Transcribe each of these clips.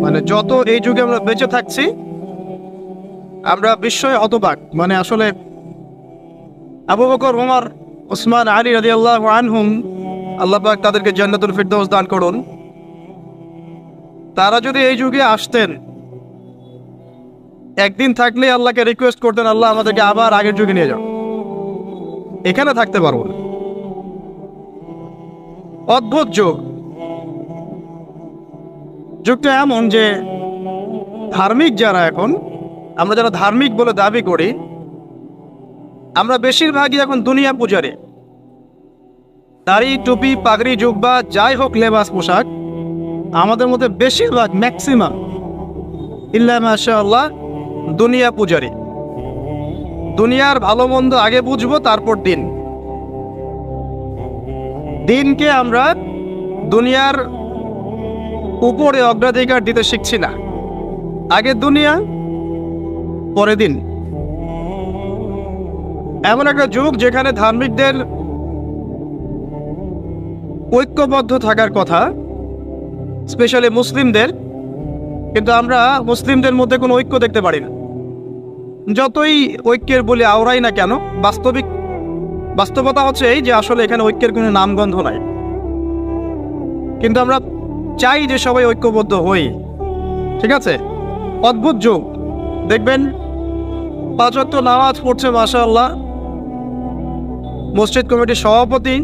মানে যত এই যুগে আমরা বেঁচে থাকছি আমরা বিস্ময়ে হতবাক। মানে আসলে আবু বকর, ওমর, ওসমান, আলী রাদিয়াল্লাহু আনহুম, আল্লাহ পাক তাদেরকে জান্নাতুল ফিরদৌস দান করুন, তারা যদি এই যুগে আসতেন, একদিন থাকলে আল্লাহকে রিকোয়েস্ট করতেন, আল্লাহ আমাদেরকে আবার আগের যুগে নিয়ে যাও, এখানে থাকতে পারবো না। অদ্ভুত যুগ। যুগটা এমন যে ধার্মিক যারা, এখন আমরা যারা ধার্মিক বলে দাবি করি, আমরা বেশিরভাগই এখন দুনিয়া পূজারে। দাড়ি, টুপি, পাগড়ি, জুব্বা, যাই হোক লেবাস পোশাক, আমাদের মধ্যে বেশিরভাগ, ম্যাক্সিমাম ইল্লা মাশাআল্লাহ দুনিয়া পূজারি। দুনিয়ার ভালো মন্দ আগে বুঝবো, তারপর দিনকে আমরা দুনিয়ার উপরে অগ্রাধিকার দিতে শিখছি না। আগে দুনিয়া, পরে দিন। এমন একটা যুগ যেখানে ধার্মিকদের ঐক্যবদ্ধ থাকার কথা, স্পেশালি মুসলিমদের, কিন্তু আমরা মুসলিমদের মধ্যে কোনো ঐক্য দেখতে পারি না। যতই ঐক্যের বলে আওড়াই না কেন, বাস্তবতা হচ্ছে এই যে আসলে এখানে ঐক্যের কোনো নামগন্ধ নাই। কিন্তু আমরা চাই যে সবাই ঐক্যবদ্ধ হই। ঠিক আছে, অদ্ভুত যুগ। দেখবেন 5 ওয়াক্ত নামাজ পড়ছে মাশাআল্লাহ মসজিদ কমিটির সভাপতি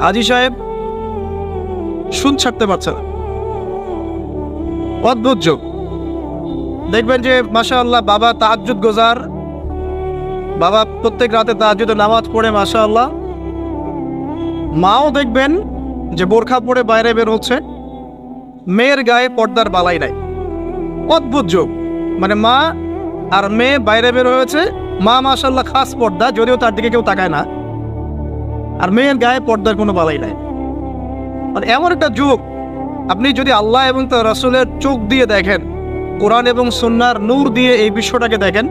হাজী সাহেব, সুদ ছাড়তে পারছে না। অদ্ভুত যুগ। দেখবেন যে মাশাআল্লাহ বাবা তাহাজ্জুদ গোজার, বাবা প্রত্যেক রাতে তাহাজ্জুদে নামাজ পড়ে মাশাআল্লাহ। মাও দেখবেন যে বোরখা পরে বাইরে বের হচ্ছে, মেয়ের গায়ে পর্দার বালাই নাই। অদ্ভুত যুগ। মানে মা আর মেয়ে বাইরে বের হয়েছে, মা মাশাআল্লাহ খাস পর্দা, যদিও তার দিকে কেউ তাকায় না, আর মেয়ের গায়ে পর্দার কোনো বালাই নাই। মানে এমন একটা যুগ, আপনি যদি আল্লাহ এবং তার রাসূলের চোখ দিয়ে দেখেন, কোরআন এবং সুন্নাহর নূর দিয়ে এই বিশ্বটাকে দেখেন,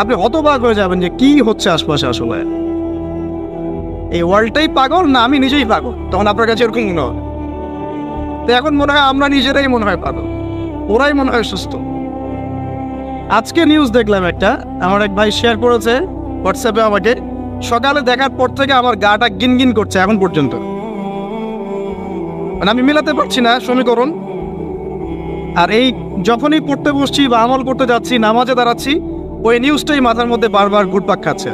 আপনি হতবাক হয়ে যাবেন যে কি হচ্ছে আশপাশে। আসলে এই ওয়ার্ল্ডটাই পাগল না আমি নিজেই পাগল? তখন আপনার কাছে এরকম মনে হয়। তো এখন মনে হয় আমরা নিজেরাই মনে হয় পাগল, ওরাই মনে হয় সুস্থ। আজকে নিউজ দেখলাম একটা, আমার এক ভাই শেয়ার করেছে হোয়াটসঅ্যাপে আমাকে। সকালে দেখার পর থেকে আমার গাটা গিনগিন করছে এখন পর্যন্ত। মানে আমি মেলাতে পারছি না সমীকরণ। আর এই যখনই পড়তে বসছি বা আমল করতে যাচ্ছি, নামাজে দাঁড়াচ্ছি, ওই নিউজটাই মাথার মধ্যে বারবার ঘুরপাক খাচ্ছে।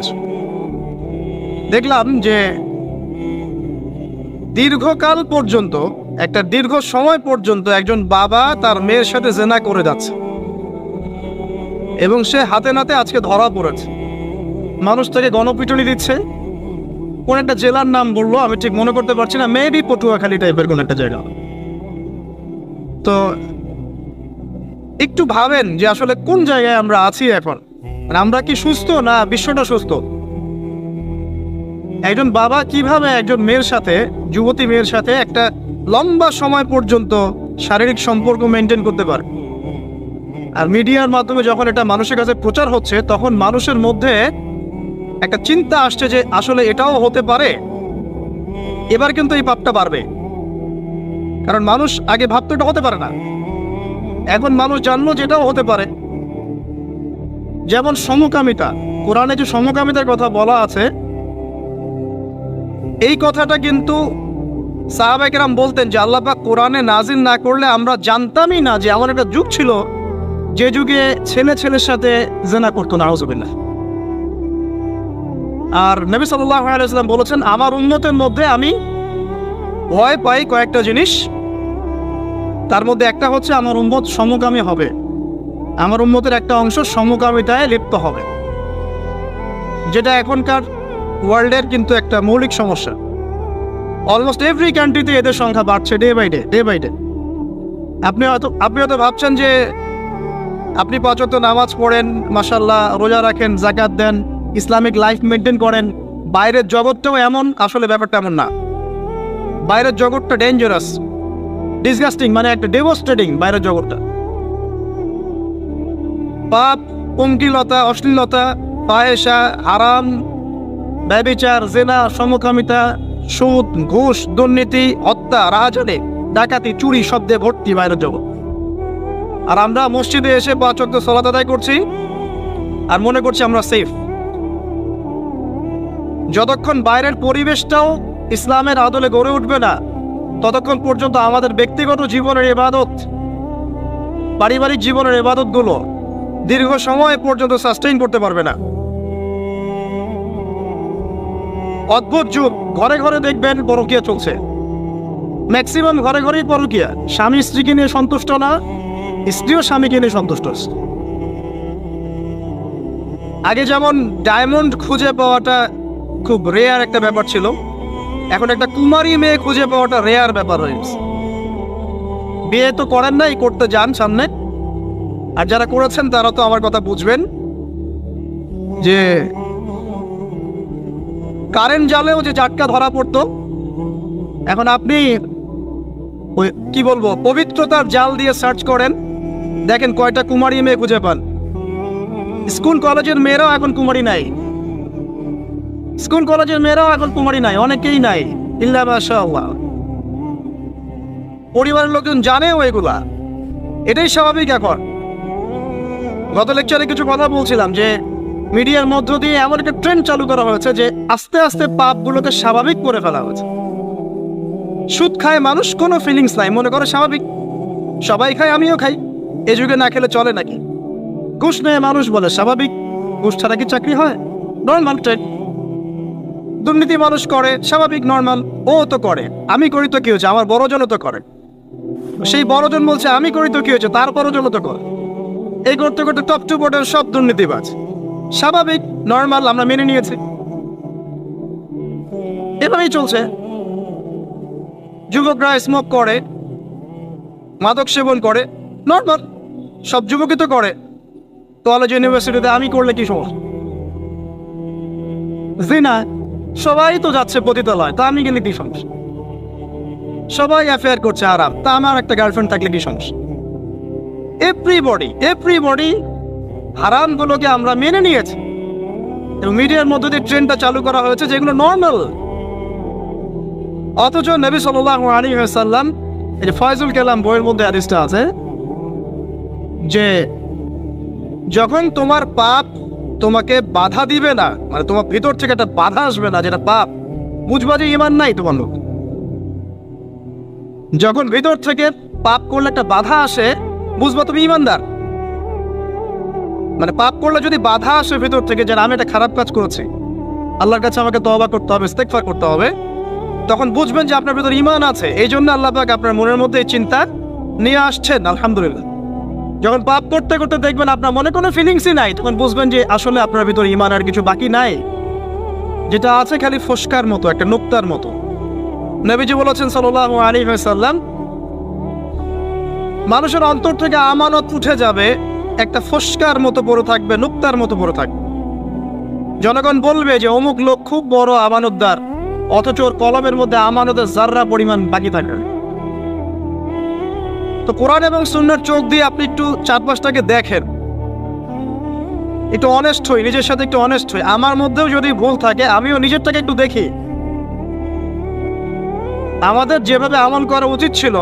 দেখলাম যে দীর্ঘকাল পর্যন্ত, একটা দীর্ঘ সময় পর্যন্ত একজন বাবা তার মেয়ের সাথে জেনা করে যাচ্ছে এবং সে হাতে নাতে আজকে ধরা পড়েছে। মানুষ তাকে গণপিটুনি দিচ্ছে। কোন একটা জেলার নাম বললো, আমি ঠিক মনে করতে পারছি না, মেবি পটুয়াখালী টাইপের কোন একটা জায়গা। তো একটু ভাবেন যে আসলে কোন জায়গায় আমরা আছি এখন। মানে আমরা কি সুস্থ না বিশ্বটা সুস্থ? একজন বাবা কিভাবে একজন মেয়ের সাথে, যুবতী মেয়ের সাথে একটা লম্বা সময় পর্যন্ত শারীরিক সম্পর্ক মেনটেন করতে পারে? আর মিডিয়ার মাধ্যমে যখন এটা মানুষের কাছে প্রচার হচ্ছে, তখন মানুষের মধ্যে একটা চিন্তা আসছে যে আসলে এটাও হতে পারে। এবার কিন্তু এই পাপটা বাড়বে, কারণ মানুষ আগে ভাবতো এটা হতে পারে না, এখন মানুষ জানলো যে এটাও হতে পারে। যেমন সমকামিতা, কোরআনে যে সমকামিতার কথা বলা আছে, এই কথাটা কিন্তু সাহাবায়ে কেরাম বলতেন যে আল্লাহ পাক কোরআনে নাজিল না করলে আমরা জানতামই না যে এমন একটা যুগ ছিল যে যুগে ছেলে ছেলের সাথে জেনা করতো, নাউজুবিল্লাহ। আর নবী সাল্লাল্লাহু আলাইহি ওয়াসাল্লাম বলেছেন, আমার উম্মতের মধ্যে আমি ভয় পাই কয়েকটা জিনিস, তার মধ্যে একটা হচ্ছে আমার উম্মত সমকামী হবে। আমার উম্মতের একটা অংশ সমকামিতায় লিপ্ত হবে, যেটা এখনকার ওয়ার্ল্ডের কিন্তু একটা মৌলিক সমস্যা। অলমোস্ট এভরি কান্ট্রিতে এদের সংখ্যা বাড়ছে ডে বাই ডে। আপনি হয়তো ভাবছেন যে আপনি 5 ওয়াক্ত নামাজ পড়েন, মাশাআল্লাহ, রোজা রাখেন, যাকাত দেন, ইসলামিক লাইফ মেনটেন করেন, বাইরের জগৎটাও এমন। আসলে ব্যাপারটা এমন না। বাইরের জগৎটা ডেঞ্জারাস, ডিসগাস্টিং, মানে একটা ডেভাস্টেটিং বাইরের জগৎটা। পাপ, পঙ্কিলতা, অশ্লীলতা, ফাহেশা, হারাম, ব্যভিচার, জেনা, সমকামিতা, সুদ, ঘুষ, দুর্নীতি, হত্যা, রাহাজানি, ডাকাতি, চুরি, শব্দে ভর্তি বাইরের জগৎ। আর আমরা মসজিদে এসে 5 ওয়াক্ত সালাত আদায় করছি আর মনে করছি আমরা সেফ। যতক্ষণ বাইরের পরিবেশটাও ইসলামের আদলে গড়ে উঠবে না, ততক্ষণ পর্যন্ত আমাদের ব্যক্তিগত জীবনের ইবাদত, পারিবারিক জীবনের ইবাদতগুলো দীর্ঘ সময় পর্যন্ত সাস্টেইন করতে পারবে না। অদ্ভুত যুগ, ঘরে ঘরে দেখবেন পরকীয়া চলছে। ম্যাক্সিমাম ঘরে ঘরেই পরকীয়া। স্বামী স্ত্রীকে নিয়ে সন্তুষ্ট না, স্ত্রীও স্বামীকে নিয়ে সন্তুষ্ট। আগে যেমন ডায়মন্ড খুঁজে পাওয়াটা খুব রেয়ার একটা ব্যাপার ছিল, এখন একটা কুমারী মেয়ে খুঁজে পাওয়াটা রেয়ার ব্যাপার হয়েছে। বিয়ে তো করেন নাই, করতে যান সামনে। আর যারা করেছেন তারা তো আমার কথা বুঝবেন যে কারেন্ট জালেও যে জাটকা ধরা পড়তো, এখন আপনি ওই কি বলবো পবিত্রতার জাল দিয়ে সার্চ করেন, দেখেন কয়টা কুমারী মেয়ে খুঁজে পান। স্কুল কলেজের মেয়েরাও এখন কুমারী নাই, স্কুল কলেজের মেয়েরাও এখন কুমারী নাই, অনেকেই নাই। ইল্লা মাশাআল্লাহ। পরিবারের লোকজন জানেও এগুলা, এটাই স্বাভাবিক। এখন গত লেকচারে কিছু কথা বলছিলাম যে মিডিয়ার মধ্য দিয়ে এমন একটা ট্রেন্ড চালু করা হয়েছে যে আস্তে আস্তে পাপগুলোকে স্বাভাবিক করে ফেলা হয়েছে। সুদ খায় মানুষ, কোনো ফিলিংস নাই, মনে করে স্বাভাবিক, সবাই খায় আমিও খাই, এ যুগে না খেলে চলে নাকি। ঘুষ নেয় মানুষ, বলে স্বাভাবিক, ঘুষ ছাড়া কি চাকরি হয়, নর্মাল ট্রেন্ড। দুর্নীতি মানুষ করে, স্বাভাবিক, নর্মাল, ও তো করে, আমি করি তো কি হয়েছে, আমার বড়জনও তো করে। সেই বড়জন বলছে আমি করি তো কি হয়েছে, তার বড়জনও তো করে। এই করতে করতে টপ টু বটম সব দুর্নীতিবাজ, স্বাভাবিক, নর্মাল, আমরা মেনে নিয়েছি, এভাবেই চলছে। যুবকরা স্মোক করে, মাদক সেবন করে, নর্মাল, সব যুবকই তো করে। কলেজ ইউনিভার্সিটিতে আমি করলে কি সমস্যা? জিনা, সবাই তো যাচ্ছে পতিতালয়, তা আমি গেলে কি সমস্যা? সবাই অ্যাফেয়ার করছে আরাম, তা আমার একটা গার্লফ্রেন্ড থাকলে কি সমস্যা? এভরিবডি হারামগুলোকে আমরা মেনে নিয়েছি এবং মিডিয়ার মধ্যে দিয়ে ট্রেন্ডটা চালু করা হয়েছে যেগুলো নর্মাল। অথচ নবী সাল্লাল্লাহু আলাইহি ওয়াসাল্লাম, এই যে ফয়জুল কালাম বইয়ের মধ্যে হাদিসটা আছে যে যখন তোমার পাপ তোমাকে বাধা দিবে না, মানে তোমার ভিতর থেকে একটা বাধা আসবে না যেটা পাপ, বুঝবা যে ঈমান নাই তোমার লোক। যখন ভিতর থেকে পাপ করলে একটা বাধা আসে, বুঝবা তুমি ঈমানদার। মানে পাপ করলে যদি বাধা আসে ভিতর থেকে যে আমি একটা খারাপ কাজ করেছি, আল্লাহর কাছে আমাকে তওবা করতে হবে, ইস্তেগফার করতে হবে, তখন বুঝবেন যে আপনার ভিতর ঈমান আছে। এই জন্য আল্লাহ পাক আপনার মনের মধ্যে এই চিন্তা নিয়ে আসছেন। আলহামদুলিল্লাহ। যখন পাপ করতে করতে দেখবেন আপনার মনে কোনো ফিলিংসই নাই, তখন বুঝবেন যে আসলে আপনার ভিতর ঈমান আর কিছু বাকি নাই, যেটা আছে খালি ফস্কার মতো, একটা নুক্তার মতো। নবীজি বলেছেন সাল্লাল্লাহু আলাইহি ওয়াসাল্লাম, মানুষের অন্তর থেকে আমানত উঠে যাবে, একটা ফস্কার মতো পড়ে থাকবে, নুক্তার মতো পড়ে থাকবে। জনগণ বলবে যে অমুক লোক খুব বড় আমানতদার, অথচ ওর কলমের মধ্যে আমানতের জাররা পরিমাণ বাকি থাকে। তো কোরআন এবং সুন্নাহর চোখ দিয়ে আপনি একটু চারপাশটাকে দেখেন, একটু অনেস্ট হই, নিজের সাথে একটু অনেস্ট হই। আমার মধ্যেও যদি ভুল থাকে আমিও নিজেরটাকে একটু দেখি। আমাদের যেভাবে আমল করা উচিত ছিল,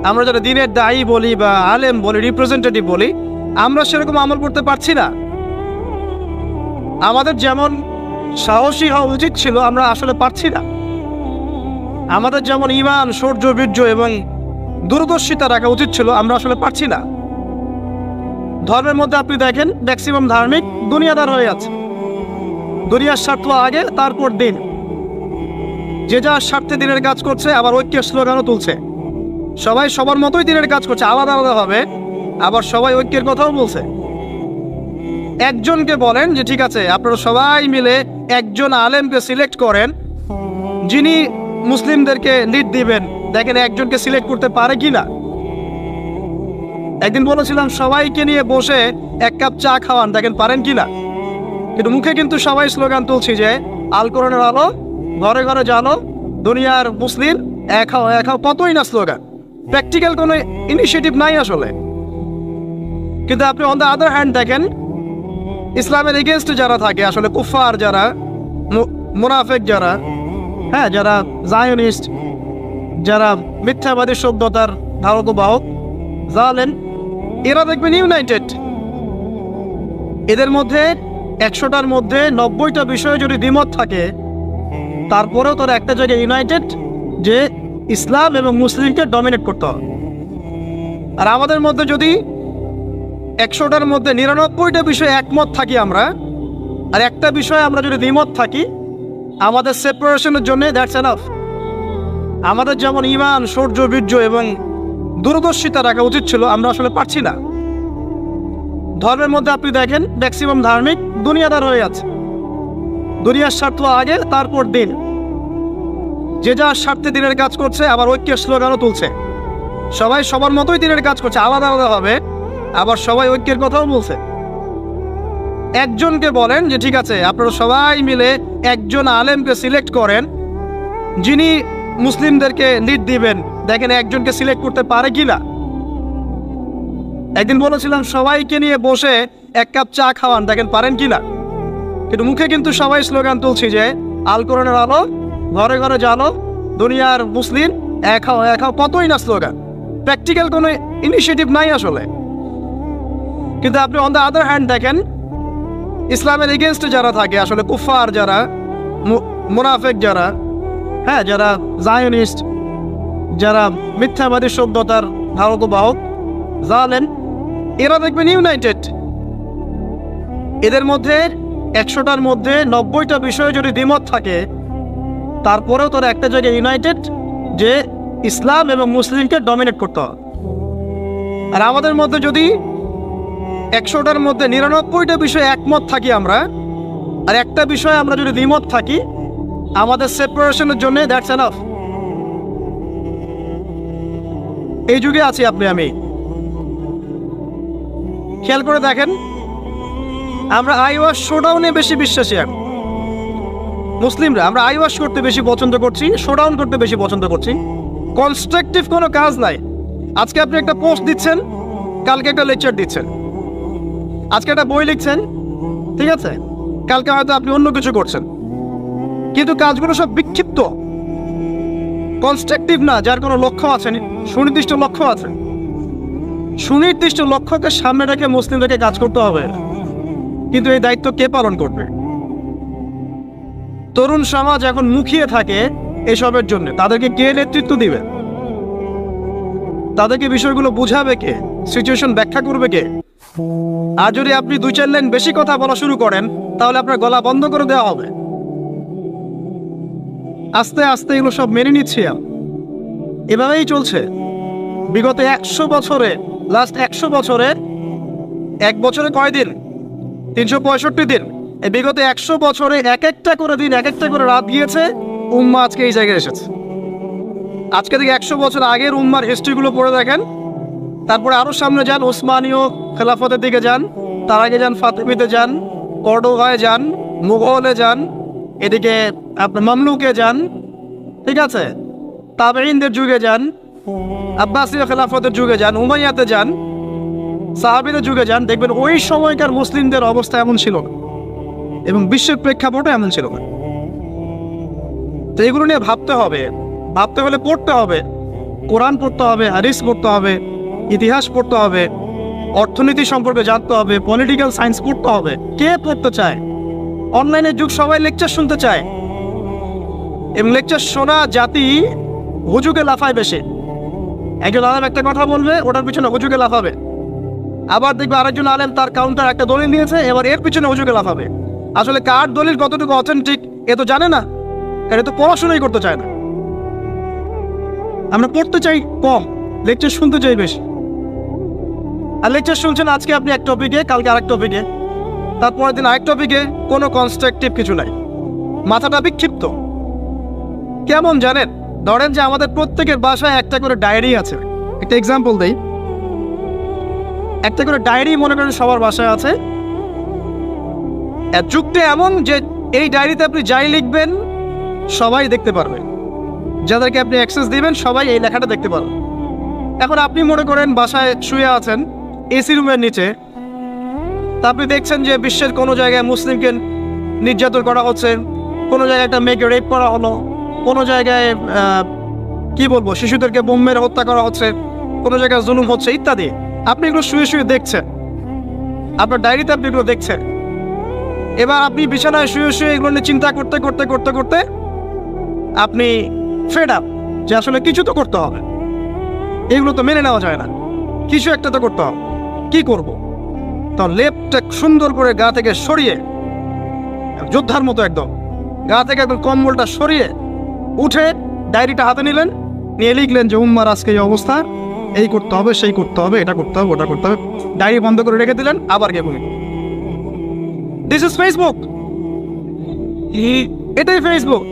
আমরা যারা দ্বীনের দায়ী বলি বা আলেম বলি, রিপ্রেজেন্টেটিভ বলি, আমরা সেরকম আমল করতে পারছি না। আমাদের যেমন সাহসী হওয়া উচিত ছিল, আমরা আসলে পারছি না। আমাদের যেমন ঈমান, শৌর্য, বীর্য এবং দূরদর্শিতা রাখা উচিত ছিল, আমরা আসলে পারছি না। ধর্মের মধ্যে আপনি দেখেন ম্যাক্সিমাম ধার্মিক দুনিয়াদার হয়ে আছে, দুনিয়ার স্বার্থ আগে, তারপর দিন। যে যার স্বার্থে দিনের কাজ করছে, আবার ঐক্যের স্লোগানও তুলছে। সবাই সবার মতোই দিনের কাজ করছে, আলাদা আলাদা হবে, আবার সবাই ঐক্যের কথাও বলছে। একজনকে বলেন যে ঠিক আছে আপনারা সবাই মিলে একজন আলেমকে সিলেক্ট করেন যিনি মুসলিমদেরকে লিড দিবেন, দেখেন একজনকে সিলেক্ট করতে পারে কিনা। একদিন বলেছিলাম সবাইকে নিয়ে বসে এক কাপ চা খাওয়ান, দেখেন পারেন কিনা। কিন্তু মুখে কিন্তু সবাই স্লোগান তুলছি যে আল কোরআনের আলো, ঘরে ঘরে জানো, দুনিয়ার মুসলিম এক হও এক হও, কতই না স্লোগান। প্র্যাকটিক্যাল কোনো ইনিশিয়েটিভ নাই আসলে। কিন্তু আপনি অন দ্য আদার হ্যান্ড দেখেন ইসলামের এগেনস্টে যারা থাকে, আসলে কুফার যারা, মুনাফিক যারা, হ্যাঁ, যারা জায়নিস্ট, যারা মিথ্যাবাদী সভ্যতার ধারক ও বাহক, জালেন, এরা দেখবেন ইউনাইটেড। এদের মধ্যে 100টার মধ্যে 90টা বিষয়ে যদি দ্বিমত থাকে, তারপরেও তারা একটা জায়গায় ইউনাইটেড যে ইসলাম এবং মুসলিমকে ডমিনেট করতে হবে। আর আমাদের মধ্যে যদি 100টার মধ্যে 99টা বিষয়ে একমত থাকি আমরা, আর একটা বিষয়ে আমরা যদি দ্বিমত থাকি, আমাদের সেপারেশনের জন্য দ্যাটস এনাফ। আমাদের যেমন ঈমান, শৌর্য, বীর্য এবং দূরদর্শিতা রাখা উচিত ছিল, আমরা আসলে পারছি না। ধর্মের মধ্যে আপনি দেখেন ম্যাক্সিমাম ধার্মিক দুনিয়াদার হয়ে আছে। দুনিয়ার স্বার্থ আগে, তারপর দিন। যে যার স্বার্থে দিনের কাজ করছে, আবার ঐক্যের স্লোগানও তুলছে। সবাই সবার মতোই দিনের কাজ করছে, আলাদা আলাদা হবে, আবার সবাই ঐক্যের কথাও বলছে। একজনকে বলেন যে ঠিক আছে, আপনারা সবাই মিলে একজন আলেমকে সিলেক্ট করেন যিনি মুসলিমদেরকে লিড দিবেন, দেখেন একজনকে সিলেক্ট করতে পারে কিনা। একদিন বলেছিলাম সবাইকে নিয়ে বসে এক কাপ চা খাওয়ান, দেখেন পারেন কিনা। কিন্তু মুখে কিন্তু সবাই স্লোগান তুলছি যে আল কোরআনের আলো, ঘরে ঘরে জানো, দুনিয়ার মুসলিম এক হও এক হও, কতই না স্লোগান। প্র্যাকটিক্যাল কোনো ইনিশিয়েটিভ নাই আসলে। কিন্তু আপনি অন দ্য আদার হ্যান্ড দেখেন ইসলামের এগেনস্টে যারা থাকে, আসলে কুফার যারা, মুনাফেক যারা, হ্যাঁ, যারা জায়নিস্ট, যারা মিথ্যাবাদী সভ্যতার ধারক ও বাহক, জালেন, এরা দেখবেন ইউনাইটেড। এদের মধ্যে 100টার মধ্যে 90টা বিষয়ে যদি দ্বিমত থাকে, তারপরেও তারা একটা জায়গায় ইউনাইটেড যে ইসলাম এবং মুসলিমকে ডমিনেট করতে হবে। আর আমাদের মধ্যে যদি 100টার মধ্যে 99টা বিষয়ে একমত থাকি আমরা, আর একটা বিষয়ে আমরা যদি দ্বিমত থাকি, আমাদের সেপারেশনের জন্য দ্যাটস এনাফ। এই যুগে আছি আপনি আমি। খেয়াল করে দেখেন, আমরা আইওয়াশ শোডাউনে বেশি বিশ্বাসী। এখন মুসলিমরা আমরা আইওয়াশ করতে বেশি পছন্দ করছি, শোডাউন করতে বেশি পছন্দ করছি। কনস্ট্রাকটিভ কোনো কাজ নাই। আজকে আপনি একটা পোস্ট দিচ্ছেন, কালকে একটা লেকচার দিচ্ছেন। আজকে একটা বই লিখছেন, ঠিক আছে, কালকে হয়তো আপনি অন্য কিছু করছেন। কিন্তু কাজগুলো সব বিক্ষিপ্ত, কনস্ট্রাকটিভ না, যার কোনো লক্ষ্য আছে, সুনির্দিষ্ট লক্ষ্য আছে। সুনির্দিষ্ট লক্ষ্যকে সামনে রেখে মুসলিমদেরকে কাজ করতে হবে। কিন্তু এই দায়িত্ব কে পালন করবে? তরুণ সমাজ এখন মুখিয়ে থাকে এসবের জন্য। তাদেরকে কে নেতৃত্ব দিবে? তাদেরকে বিষয়গুলো বুঝাবে কে? সিচুয়েশন ব্যাখ্যা করবে কে? আর যদি আপনি 2-4 লাইন বেশি কথা বলা শুরু করেন, তাহলে আপনার গলা বন্ধ করে দেওয়া হবে। আস্তে আস্তে এগুলো সব মেনে নিচ্ছি। এভাবেই চলছে বিগত 100 বছরে। লাস্ট 100 বছরে, এক বছরে কয় দিন? 365 দিন। এই বিগত 100 বছরে এক একটা করে দিন, এক একটা করে রাত গিয়েছে, উম্মাহ আজকে এই জায়গায় এসেছে। আজকে থেকে 100 বছর আগের উম্মার হিস্ট্রিগুলো পড়ে দেখেন। তারপরে আরও সামনে যান, ওসমানীয় খেলাফতের দিকে যান, তার আগে যান ফাতেমিতে যান, কর্ডোভায় যান, মুঘলে যান, এদিকে আপনার মামলুকে যান, ঠিক আছে, তাবেঈনদের যুগে যান, আব্বাসীয় খেলাফতের যুগে যান, উমাইয়াতে যান, সাহাবীদের যুগে যান। দেখবেন ওই সময়কার মুসলিমদের অবস্থা এমন ছিল না, এবং বিশ্বের প্রেক্ষাপটে এমন ছিল না। তো এগুলো নিয়ে ভাবতে হবে। ভাবতে হলে পড়তে হবে, কোরআন পড়তে হবে, হাদিস পড়তে হবে, ইতিহাস পড়তে হবে, অর্থনীতি সম্পর্কে জানতে হবে, পলিটিক্যাল সায়েন্স পড়তে হবে। কে পড়তে চায়? অনলাইনের যুগ, সবাই লেকচার শুনতে চায়, এবং লেকচার শোনা জাতি হুজুগে লাফায় বেশি। একজন আলেম একটা কথা বলবে, ওটার পিছনে হুজুগে লাফাবে। আবার দেখবে আরেকজন আলেম তার কাউন্টার একটা দলিল দিয়েছে, এবার এর পিছনে হুজুগে লাফাবে। আসলে কার দলিল কতটুকু অথেন্টিক এ তো জানে না, কারণ এ তো পড়াশোনাই করতে চায় না। আমরা পড়তে চাই কম, লেকচার শুনতে চাই বেশি। আর লেকচার শুনছেন আজকে আপনি এক টপিকে, কালকে আরেক টপিকে, তারপরের দিন আরেক টপিকে, কোনো কনস্ট্রাকটিভ কিছু নাই। মাথাটা বিক্ষিপ্ত। কেমন জানেন? ধরেন যে আমাদের প্রত্যেকের বাসায় একটা করে ডায়েরি আছে। একটা এক্সাম্পল দেই, একটা করে ডায়েরি মনে করেন সবার বাসায় আছে। যুগটা এমন যে এই ডায়েরিতে আপনি যাই লিখবেন সবাই দেখতে পারবে, যাদেরকে আপনি অ্যাক্সেস দিবেন সবাই এই লেখাটা দেখতে পারবে। এখন আপনি মনে করেন বাসায় শুয়ে আছেন এসি রুমের নিচে, তা আপনি দেখছেন যে বিশ্বের কোনো জায়গায় মুসলিমকে নির্যাতন করা হচ্ছে, কোনো জায়গায় একটা মেয়েকে রেপ করা হলো, কোনো জায়গায় কি বলবো, শিশুদেরকে বোম মেরে হত্যা করা হচ্ছে, কোনো জায়গায় জুলুম হচ্ছে ইত্যাদি। আপনি এগুলো শুয়ে শুয়ে দেখছেন, আপনার ডায়েরিতে আপনি এগুলো দেখছেন। এবার আপনি বিছানায় শুয়ে শুয়ে এগুলো নিয়ে চিন্তা করতে করতে করতে করতে আপনি ফেড আপ যে আসলে কিছু তো করতে হবে, এগুলো তো মেনে নেওয়া যায় না, কিছু একটা তো করতে হবে। কি করব? তো লেপটা সুন্দর করে গা থেকে সরিয়ে, যোদ্ধার মতো একদম গা থেকে একদম কম্বলটা সরিয়ে উঠে ডায়েরিটা হাতে নিলেন, নিয়ে লিখলেন যে উম্মার আজকে এই অবস্থা, এই করতে হবে, সেই করতে হবে, এটা করতে হবে, ওটা করতে হবে। ডায়েরি বন্ধ করে রেখে দিলেন, আবার গিয়ে বলি দিস ইজ ফেসবুক। এটাই ফেসবুক,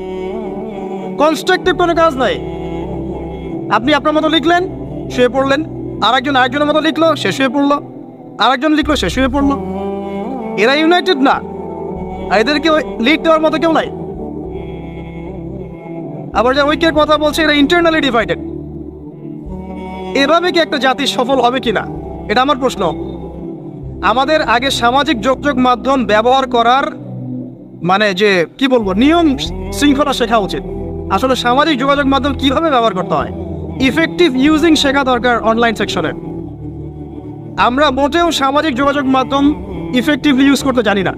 কনস্ট্রাকটিভ কোনো কাজ নাই। আপনি আপনার মতো লিখলেন, শুয়ে পড়লেন, আরেকজনের মতো লিখলো, সে শুয়ে পড়লো, আরেকজন লিখলো, সে শুয়ে পড়লো। এরা ইউনাইটেড না, আর এদেরকে লিড দেওয়ার মতো কেউ নাই। আবার যা ঐক্যের কথা বলছে, এরা ইন্টারনালি ডিভাইডেড। এভাবে কি একটা জাতি সফল হবে কিনা, এটা আমার প্রশ্ন। আমাদের আগে সামাজিক যোগাযোগ মাধ্যম ব্যবহার করার মানে যে কি বলবো নিয়ম শৃঙ্খলা শেখা উচিত। আসলে সামাজিক যোগাযোগ মাধ্যম কিভাবে ব্যবহার করতে হয়, ইফেক্টিভ ইউজিং শেখা দরকার অনলাইন সেকশনে। আমরা মোটেও সামাজিক যোগাযোগ মাধ্যম ইফেক্টিভলি ইউজ করতে জানি না।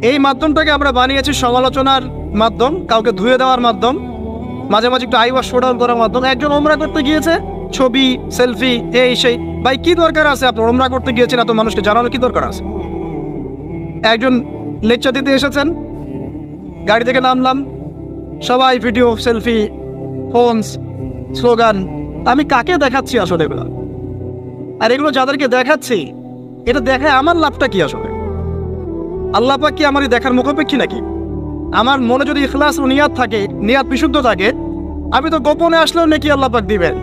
এই মাধ্যমটাকে আমরা বানিয়েছি সমালোচনার মাধ্যম, কাউকে ধুয়ে দেওয়ার মাধ্যম, মাঝে মাঝে একটু আইওয়াশ শোডাউন করার মাধ্যম। একজন ওমরা করতে গিয়েছে, ছবি সেলফি এই সেই, ভাই কি দরকার আছে আপনার ওমরা করতে গিয়েছেন এত মানুষকে জানানোর কি দরকার আছে? একজন লেকচার দিতে এসেছেন, গাড়ি থেকে নামলাম, সবাই ভিডিও সেলফি ফোনস স্লোগান। আমি কাকে দেখাচ্ছি আসলে এগুলো? আর এগুলো যাদেরকে দেখাচ্ছি, এটা দেখায় আমার লাভটা কি আসলে? আল্লাহ পাক কি আমারই দেখার মুখাপেক্ষী নাকি? আমার মনে যদি ইখলাস ও নিয়াত থাকে, নিয়াত বিশুদ্ধ থাকে, আমি তো গোপনে আসলেও নাকি আল্লাহ পাক দিবেন।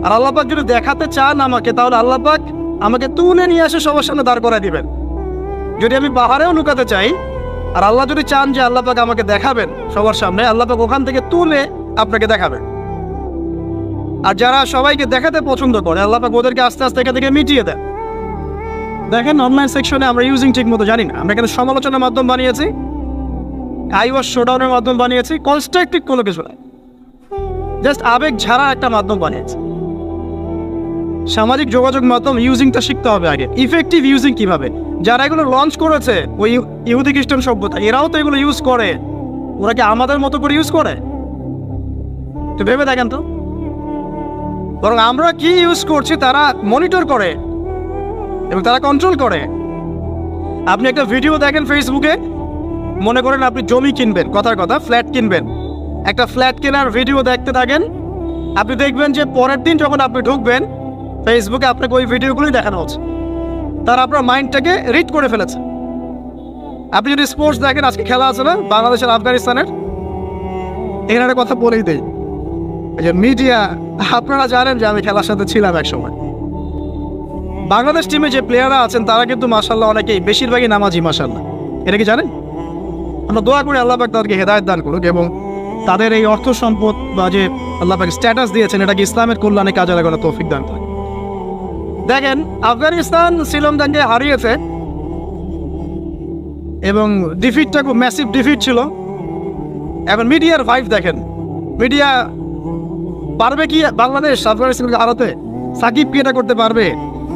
আর আল্লাহ পাক যদি দেখাতে চান আমাকে, তাহলে আল্লাহ পাক আমাকে তুলে নিয়ে এসে সবার সামনে দাঁড় করায় দিবেন। যদি আমি পাহাড়েও লুকাতে চাই, আর আল্লাহ যদি চান যে আল্লাহ পাক আমাকে দেখাবেন সবার সামনে, আল্লাহ পাক ওখান থেকে তুলে আপনাকে দেখাবেন। আর যারা সবাইকে দেখাতে পছন্দ করে, আল্লাহ পাক ওদেরকে আস্তে আস্তে এখান থেকে মিটিয়ে দেন। দেখেন অনলাইন সেকশনে আমরা ইউজিং ঠিক মতো জানি না। আমরা এখানে সমালোচনার মাধ্যম বানিয়েছি, আইওয়াশ শোডাউনের মাধ্যম বানিয়েছি, কনস্ট্রাকটিভ কোনো কিছু না, জাস্ট আবেগ ঝাড়া একটা মাধ্যম বানিয়েছি। সামাজিক যোগাযোগ মাধ্যম ইউজিংটা শিখতে হবে আগে, ইফেক্টিভ ইউজিং কিভাবে। যারা এগুলো লঞ্চ করেছে, ওই ইহুদি খ্রিস্টান সভ্যতা, এরাও তো এগুলো ইউজ করে। ওরা কি আমাদের মতো করে ইউজ করে? তো ভেবে দেখেন তো। বরং আমরা কি ইউজ করছি তারা মনিটর করে এবং তারা কন্ট্রোল করে। আপনি একটা ভিডিও দেখেন ফেসবুকে, মনে করেন আপনি জমি কিনবেন, কথার কথা ফ্ল্যাট কিনবেন, একটা ফ্ল্যাট কেনার ভিডিও দেখতে থাকেন, আপনি দেখবেন যে পরের দিন যখন আপনি ঢুকবেন ফেসবুকে, আপনাকে ওই ভিডিওগুলোই দেখানো হচ্ছে। তারা আপনার মাইন্ডটাকে রিড করে ফেলেছে। আপনি যদি স্পোর্টস দেখেন, আজকে খেলা আছে না বাংলাদেশের আফগানিস্তানের, এখানে একটা কথা বলেই দেই যে মিডিয়া, আপনারা জানেন যে আমি খেলার সাথে ছিলাম এক সময়। বাংলাদেশ টিমে যে প্লেয়াররা আছেন তারা কিন্তু মাশাআল্লাহ অনেকেই, বেশিরভাগই নামাজি মাশাআল্লাহ। এটা কি জানেন? আমরা দোয়া করি আল্লাহ পাক তাদেরকে হেদায়েত দান করুক এবং তাদের এই অর্থ সম্পদ বা যে আল্লাহ পাক স্ট্যাটাস দিয়েছেন, এটাকে ইসলামের কল্যাণে কাজে লাগানোর তৌফিক দান করেন। দেখেন আফগানিস্তান শ্রীলঙ্কাকে হারিয়েছে এবং ডিফিটটা খুব ম্যাসিভ ডিফিট ছিল। এখন মিডিয়ার ভাইব দেখেন, মিডিয়া পারবে কি বাংলাদেশ আফগানিস্তানকে হারাতে? সাকিব কি এটা করতে পারবে?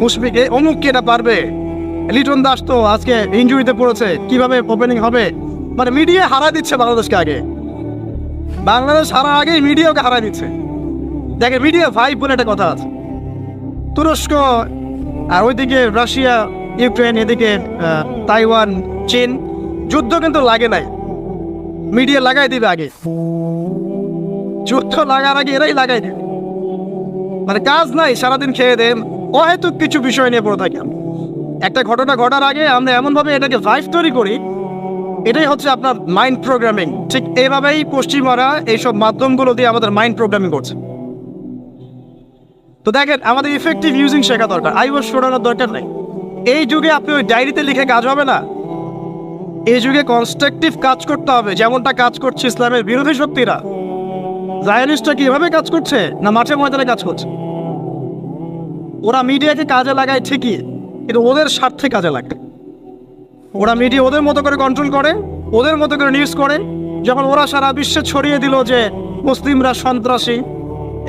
মুশফিক অমুক কি এটা পারবে? লিটন দাস তো আজকে ইনজুরিতে পড়েছে, কিভাবে ওপেনিং হবে? মানে মিডিয়া হারা দিচ্ছে বাংলাদেশকে আগে। বাংলাদেশ হারার আগেই মিডিয়াকে হারা দিচ্ছে। দেখেন মিডিয়া ভাইব বলে একটা কথা আছে। তুরস্ক আর ওইদিকে রাশিয়া ইউক্রেন, এদিকে তাইওয়ান চীন, যুদ্ধ কিন্তু লাগে নাই, মিডিয়া লাগাই দিবে আগে। যুদ্ধ লাগার আগে এরাই লাগাই দেবে। মানে কাজ নাই, সারাদিন খেয়ে দেন অহেতুক কিছু বিষয় নিয়ে পড়ে থাকি। একটা ঘটনা ঘটার আগে আমরা এমনভাবে এটাকে ভাইব তৈরি করি, এটাই হচ্ছে আপনার মাইন্ড প্রোগ্রামিং। ঠিক এইভাবেই পশ্চিমারা এইসব মাধ্যমগুলো দিয়ে আমাদের মাইন্ড প্রোগ্রামিং করছে। তো দেখেন আমাদের ইফেক্টিভ ইউজিং শেখা দরকার, আইওয়াশ শোনানোর দরকার নেই। এই যুগে আপনি ওই ডায়েরিতে লিখে কাজ হবে না। এই যুগে কনস্ট্রাকটিভ কাজ করতে হবে, যেমনটা কাজ করছে ইসলামের বিরোধী শক্তিরা। জায়নিস্টরা কিভাবে কাজ করছে? না মাঠে ময়দানে কাজ করছে। ওরা মিডিয়াকে কাজে লাগায় ঠিকই, কিন্তু ওদের স্বার্থে কাজে লাগায়। ওরা মিডিয়া ওদের মতো করে কন্ট্রোল করে, ওদের মতো করে নিউজ করে, যখন ওরা সারা বিশ্বে ছড়িয়ে দিল যে মুসলিমরা সন্ত্রাসী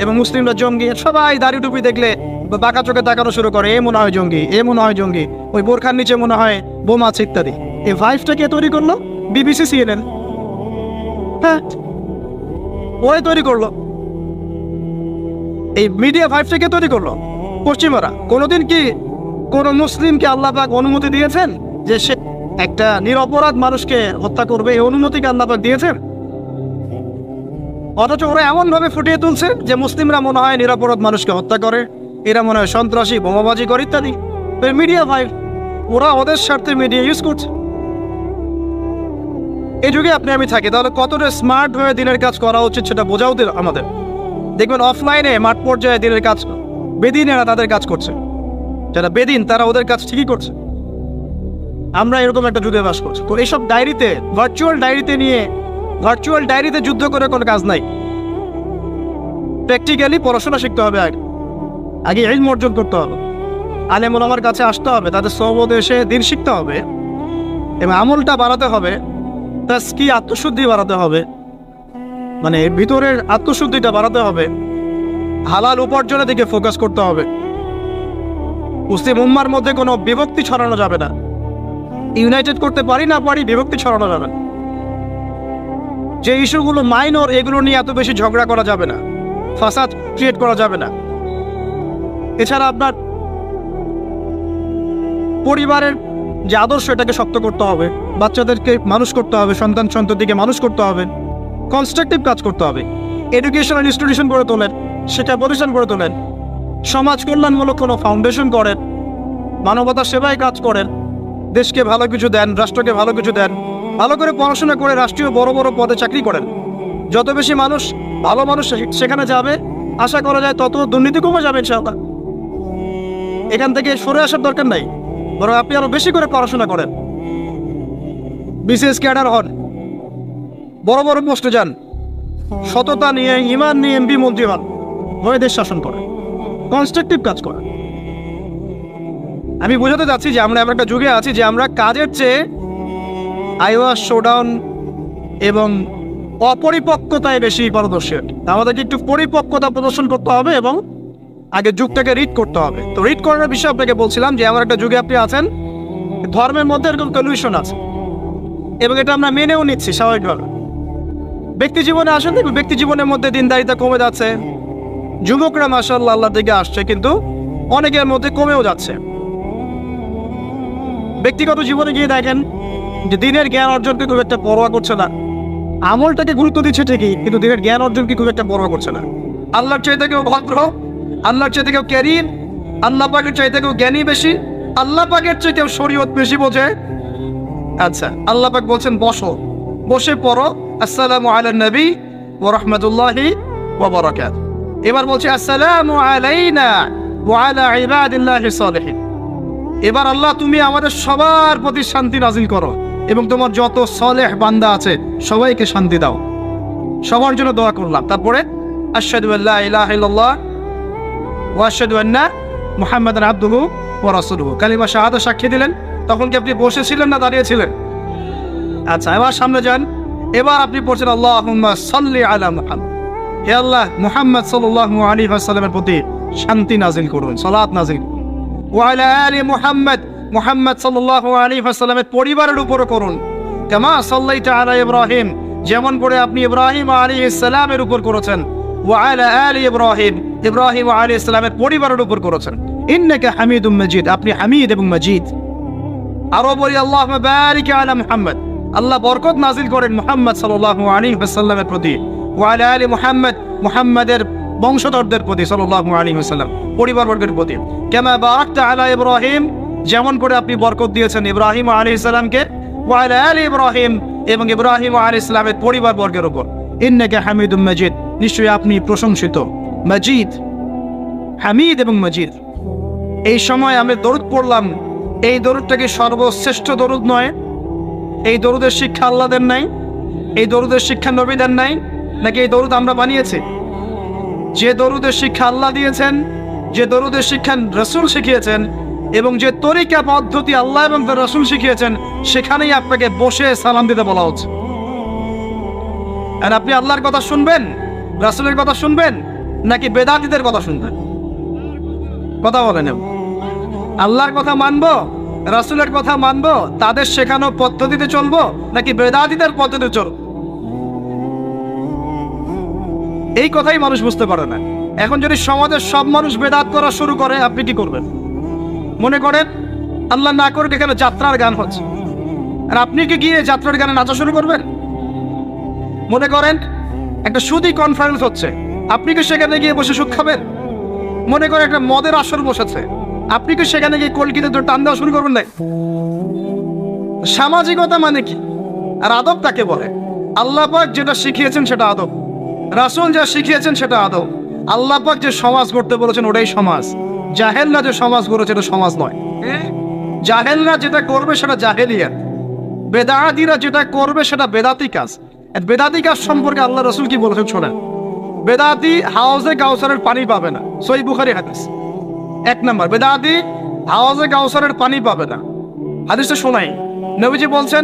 এবং মুসলিমরা জঙ্গি, সবাই দাড়ি টুপি দেখলে বাঁকা চোখে তাকানো শুরু করে, এ মনে হয় জঙ্গি, এ মনে হয় জঙ্গি, ওই বোরখার নিচে মনে হয় বোমা আছে ইত্যাদি। এই ভাইভটা কে তৈরি করলো? BBC, CNN। হ্যাঁ, ওই তৈরি করলো। এই মিডিয়া ভাইভটা কে তৈরি করলো? পশ্চিমারা। কোনোদিন কি কোনো মুসলিমকে আল্লাহ পাক অনুমতি দিয়েছেন যে সে একটা নিরপরাধ মানুষকে হত্যা করবে? এই অনুমতিকে আল্লাহ পাক দিয়েছেন? অথচ ওরা এমন ভাবে ফুটিয়ে তুলছে যে মুসলিমরা মনে হয় নিরপরাধ মানুষকে হত্যা করে, এরা মনে হয় সন্ত্রাসী, বোমাবাজি করে ইত্যাদি। মিডিয়া ভাই, ওরা ওদের স্বার্থে মিডিয়া ইউজ করছে। এই যুগে আপনি আমি থাকি, তাহলে কতটা স্মার্ট হয়ে দিনের কাজ করা উচিত সেটা বোঝাও আমাদের। দেখবেন অফলাইনে মাঠ পর্যায়ে দিনের কাজ বেদিনেরা তাদের কাজ করছে, যারা বেদিন তারা ওদের কাজ ঠিকই করছে। আমরা এরকম একটা যুগে বাস করছি। এইসব ডায়েরিতে, ভার্চুয়াল ডায়েরিতে যুদ্ধ করে কোনো কাজ নাই। প্র্যাকটিক্যালি পড়াশোনা শিখতে হবে, আগে ইলম অর্জন করতে হবে, আলেম ওলামার কাছে আসতে হবে, তাদের সহবতে এসে দিন শিখতে হবে এবং আমলটা বাড়াতে হবে, তাজকি আত্মশুদ্ধি বাড়াতে হবে, মানে ভিতরের আত্মশুদ্ধিটা বাড়াতে হবে, হালাল উপার্জনের দিকে ফোকাস করতে হবে। মুসলিম উম্মার মধ্যে কোনো বিভক্তি ছড়ানো যাবে না। ইউনাইটেড করতে পারি না পারি, বিভক্তি ছড়ানো যাবে না। যে ইস্যুগুলো মাইনর, এগুলো নিয়ে এত বেশি ঝগড়া করা যাবে না, ফাসাদ ক্রিয়েট করা যাবে না। এছাড়া আপনার পরিবারের যে আদর্শ, এটাকে শক্ত করতে হবে, বাচ্চাদেরকে মানুষ করতে হবে, সন্ততিকে মানুষ করতে হবে, কনস্ট্রাকটিভ কাজ করতে হবে। এডুকেশনাল ইনস্টিটিউশন গড়ে তোলেন, শিক্ষা প্রতিষ্ঠান গড়ে তোলেন, সমাজ কল্যাণমূলক কোনো ফাউন্ডেশন করেন, মানবতার সেবায় কাজ করেন, দেশকে ভালো কিছু দেন, রাষ্ট্রকে ভালো কিছু দেন, ভালো করে পড়াশোনা করে রাষ্ট্রীয় বড় বড় পদে চাকরি করেন। যত বেশি মানুষ, ভালো মানুষ সেখানে যাবে, আশা করা যায় তত দুর্নীতি কমে যাবে ইনশাআল্লাহ। এখান থেকে সরে আসার দরকার নাই, বরং আপনি আরো বেশি করে পড়াশোনা করেন, বিসিএস ক্যাডার হন, বড় বড় পোস্টে যান, সততা নিয়ে, ইমান নিয়ে এমপি মন্ত্রী হন, হয়ে দেশ শাসন করেন, কনস্ট্রাকটিভ কাজ করেন। আমি বোঝাতে চাচ্ছি যে আমরা এমন একটা যুগে আছি যে আমরা কাজের চেয়ে আইওয়াস, শোডাউন এবং অপরিপক্কতায় বেশি পারদর্শী। আমাদেরকে একটু পরিপক্কতা প্রদর্শন করতে হবে এবং আগে যুগটাকে রিড করতে হবে। তো রিড করার বিষয়ে আপনাকে বলছিলাম যে এমন একটা যুগে আপনি আছেন, ধর্মের মধ্যে এরকম কলিউশন আছে এবং এটা আমরা মেনেও নিচ্ছি স্বাভাবিকভাবে। ব্যক্তি জীবনে আসেন, দেখুন ব্যক্তি জীবনের মধ্যে দিনদারিতা কমে যাচ্ছে, যুবকরা মাশাআল্লাহ আল্লাহর দিকে আসছে, কিন্তু অনেকের মধ্যে কমেও যাচ্ছে। ব্যক্তিগত জীবনে গিয়ে দেখেন যে দিনের জ্ঞান অর্জনকে খুব একটা পরোয়া করছে না, আমলটাকে গুরুত্ব দিচ্ছে ঠিকই, কিন্তু দিনের জ্ঞান অর্জনকে খুব একটা পরোয়া করছে না। আল্লাহর চাইতে কেউ ভদ্র, আল্লাহর চাইতে কেউ ক্যারিম, আল্লাহ পাকের চাইতে কেউ জ্ঞানী বেশি, আল্লাহ পাকের চেয়ে কেউ শরীয়ত বেশি বোঝে। আচ্ছা, আল্লাহ পাক বলছেন বসো, বসে পড়ো, আসসালামু আলা নবী ওয়া রাহমাতুল্লাহি ওয়া বারাকাতুহু। এবার বলছে আসসালামু আলাইনা ওয়া আলা ইবাদিল্লাহিস সালিহিন। এবার আল্লাহ তুমি আমাদের সবার প্রতি শান্তি নাজিল করো এবং তোমার যত সালেহ বান্দা আছে সবাইকে শান্তি দাও। সবার জন্য দোয়া করলাম। তারপরে আশহাদু আল্লা ইলাহা ইল্লাল্লাহ ওয়া আশহাদু আন্না মুহাম্মাদান আবদুহু ওয়া রাসূলুহু। কালিমা শাহাদা সাক্ষী দিলেন। তখন কি আপনি বসেছিলেন না দাঁড়িয়েছিলেন? আচ্ছা, এবার সামনে যান। এবার আপনি পড়ছেন আল্লাহুম্মা সাল্লি আলা মুহাম্মাদ। হে আল্লাহ, মুহাম্মদ সাল্লাল্লাহু আলাইহি ওয়াসাল্লামের প্রতি শান্তি নাজিল করুন, সালাত নাজিল করুন। ওয়া আলা আলি মুহাম্মদ, মুহাম্মদ সাল্লাল্লাহু আলাইহি ওয়াসাল্লামের পরিবারের উপর করুন। কামা সাল্লাইতা আলা ইব্রাহিম, যেমন করে আপনি ইব্রাহিম আলাইহিস সালামের উপর করেছেন। ওয়া আলা আলি ইব্রাহিম, ইব্রাহিম আলাইহিস সালামের পরিবারের উপর করেছেন। ইন্নাকা হামিদুম মাজিদ, আপনি হামিদ এবং মাজিদ। আরো বলি আল্লাহুম্মা বারিক আলা মুহাম্মদ, আল্লাহ বরকত নাজিল করেন মুহাম্মদ সাল্লাল্লাহু আলাইহি ওয়াসাল্লামের প্রতি। ওয়া আলা আলি মুহাম্মদ, মুহাম্মাদের বংশধরদের প্রতি সাল্লাল্লাহু আলাইহি ওয়াসাল্লাম, পরিবারবর্গের প্রতি। কামা বারাকতা আলা ইব্রাহিম, যেমন করে আপনি বরকত দিয়েছেন ইব্রাহিম আলাইহিস সালামকে। ওয়া আলা আলি ইব্রাহিম, এবং ইব্রাহিম আলাইহিস সালামের পরিবারবর্গের উপর। ইন্নাকা হামিদুম মাজিদ, নিশ্চয়ই আপনি প্রশংসিত, মাজিদ, হামিদ এবং মাজিদ। এই সময় আমি দরুদ পড়লাম, এই দরুদটা কি সর্বশ্রেষ্ঠ দরুদ নয়? এই দরুদের শিক্ষা আল্লাহ দেন নাই? এই দরুদের শিক্ষা নবী দেন নাই? নাকি এই দরুদ আমরা বানিয়েছি? যে দরুদের শিক্ষা আল্লাহ দিয়েছেন, যে দরুদের শিক্ষা রাসূল শিখিয়েছেন, এবং যে তরিকা পদ্ধতি আল্লাহ এবং তার রাসূল শিখিয়েছেন, সেখানেই আপনাকে বসে সালাম দিতে বলা হচ্ছে। আর আপনি আল্লাহর কথা শুনবেন, রাসূলের কথা শুনবেন, নাকি বেদাতীদের কথা শুনবেন? কথা বলেন। আল্লাহর কথা মানবো, রাসূলের কথা মানবো, তাদের শেখানো পদ্ধতিতে চলবো, নাকি বেদাতীদের পদ্ধতিতে চলবো? এই কথাই মানুষ বুঝতে পারে না। এখন যদি সমাজের সব মানুষ বেদাত করা শুরু করে, আপনি কি করবেন? মনে করেন আল্লাহ না করে এখানে যাত্রার গান হচ্ছে, আর আপনি কি গিয়ে যাত্রার গানে নাচা শুরু করবেন? মনে করেন একটা সুদী কনফারেন্স হচ্ছে, আপনি কি সেখানে গিয়ে বসে সুদ খাবেন? মনে করেন একটা মদের আসর বসেছে, আপনি কি সেখানে গিয়ে কলকিতে টান দেওয়া শুরু করবেন? না। সামাজিকতা মানে কি, আর আদব তাকে বলে? আল্লাহ পাক যেটা শিখিয়েছেন সেটা আদব, রাসূল যা শিখিয়েছেন সেটা আদব। আল্লাহ পাক যে সমাজ গড়তে বলেছেন ওটাই সমাজ। জাহেলরা যে সমাজ গড়েছে এটা সমাজ নয়। জাহেলরা যেটা করবে সেটা জাহেলিয়াত, বেদাতীরা যেটা করবে সেটা বেদাতি কাজ। বেদাতি কাজ সম্পর্কে আল্লাহ রাসূল কি বলেছেন শোনেন। বেদাতি হাউজে কাউসারের পানি পাবে না, সহিহ বুখারী হাদিস। 1 নাম্বার, বেদাতি হাউজে কাউসারের পানি পাবে না। হাদিসটা শোনাই, নবীজি বলছেন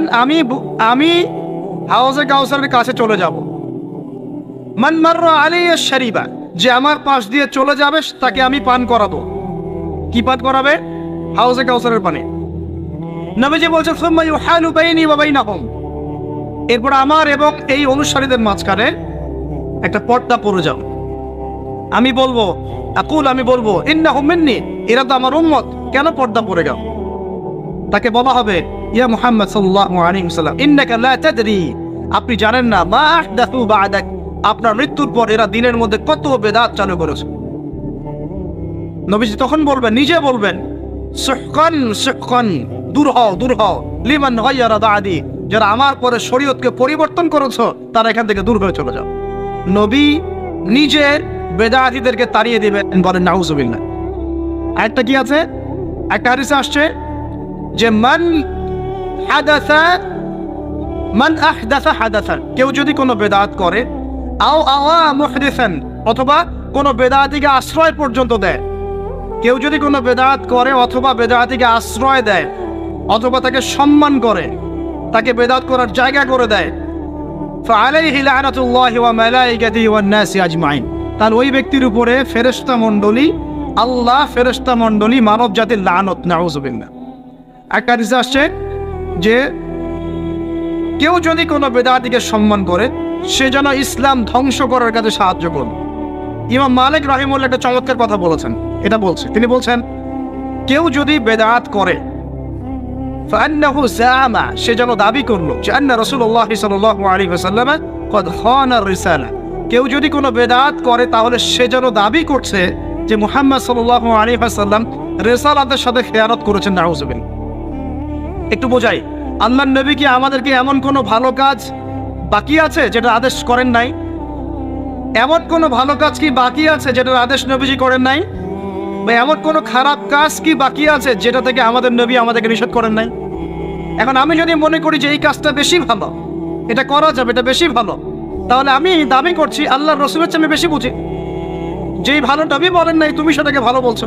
আমি হাউজে কাউসারের কাছে চলে যাব। মান মাররা আলাইয়া শারিবা, যে আমার পাশ দিয়ে চলে যাবে তাকে আমি পান করাবো। কি পান করাবে? হাউজে কাউসারের পানি। নবীজি বলছেন সুম্মা ইউহালু বাইনি ওয়া বাইনাহুম, এরপর আমার এবং এই অনুসারীদের মাঝখানে একটা পর্দা পড়ে যাও। আমি বলবো ইন্নাহুম মিন্নি, এরা তো আমার উম্মত, কেন পর্দা পড়ে গেল? তাকে বলা হবে ইয়া মুহাম্মদ সাল্লাল্লাহু আলাইহি ওয়াসাল্লাম ইন্নাকা লা তাদরি, আপনি জানেন না মা আহদাথু বা'দাক, আপনার মৃত্যুর পর এরা দিনের মধ্যে কত বেদাত চালু করেছে। নবীজি তখন বলবেন, নিজে বলবেন সুহকান সুহকান, দূর হও লিমান গায়্যারা বা'দি, যারা আমার পরে শরীয়তকে পরিবর্তন করেছো তারা এখান থেকে দূর হয়ে চলে যাও। নবী নিজের বেদাতীদেরকে তাড়িয়ে দিবেন, বলেন নাউজুবিল্লাহ। আরেকটা কি আছে, একটা হাদিসে আসছে যে মান আহদাসা হাদাসান, কেউ যদি কোনো বেদাত করে, আও আওয়া মুহদিসান, অথবা কোনো বেদাতীকে আশ্রয় পর্যন্ত দেয়। কেউ যদি কোনো বেদাত করে অথবা বেদাতীকে আশ্রয় দেয়, অথবা তাকে সম্মান করে, তাকে বেদাত করার জায়গা করে দেয়, ফাআলাইহি লা'নাতুল্লাহি ওয়া মালাইকাতিহি ওয়ান নাসি আজমাইন, তার ওই ব্যক্তির উপরে ফেরেশতা মণ্ডলী, আল্লাহ, ফেরেশতা মণ্ডলী, মানব জাতির লানত, নাউজুবিল্লাহ। একটা হাদিসে আসছে যে কেউ যদি কোনো বেদাতীকে সম্মান করে, সে যেন ইসলাম ধ্বংস করার কাজে সাহায্য করবে। ইমাম মালিক রাহিমাহুল্লাহ একটা চমৎকার কথা বলেছেন, এটা বলছে, তিনি বলছেন কেউ যদি বেদাত করে, ফাআন্নাহু যাআমা, সে যেন দাবি করলো যে আন্না রাসূলুল্লাহ সাল্লাল্লাহু আলাইহি ওয়াসাল্লাম ক্বাদ খানা রিসালা, কেউ যদি কোনো বেদাত করে তাহলে সে যেন দাবি করছে যে মুহাম্মদ সাল্লাল্লাহু আলাইহি ওয়াসাল্লাম রিসালাতের সাথে খেয়ানত করেছেন, নাউজুবিল্লাহ। একটু বোঝাই, আল্লাহর নবী কি আমাদেরকে এমন কোনো ভালো কাজ বাকি আছে যেটা আদেশ করেন নাই? এমন কোনো ভালো কাজ কি বাকি আছে যেটার আদেশ নবীজি করেন নাই? বা এমন কোনো খারাপ কাজ কি বাকি আছে যেটা থেকে আমাদের নবী আমাদেরকে নিষেধ করেন নাই? এখন আমি যদি মনে করি যে এই কাজটা বেশি ভালো, এটা করা যাবে, এটা বেশি ভালো, তাহলে আমি দাবি করছি আল্লাহর রাসূলের চেয়ে আমি বেশি বুঝি। যেই ভালো নবী বলেন নাই তুমি সেটাকে ভালো বলছো,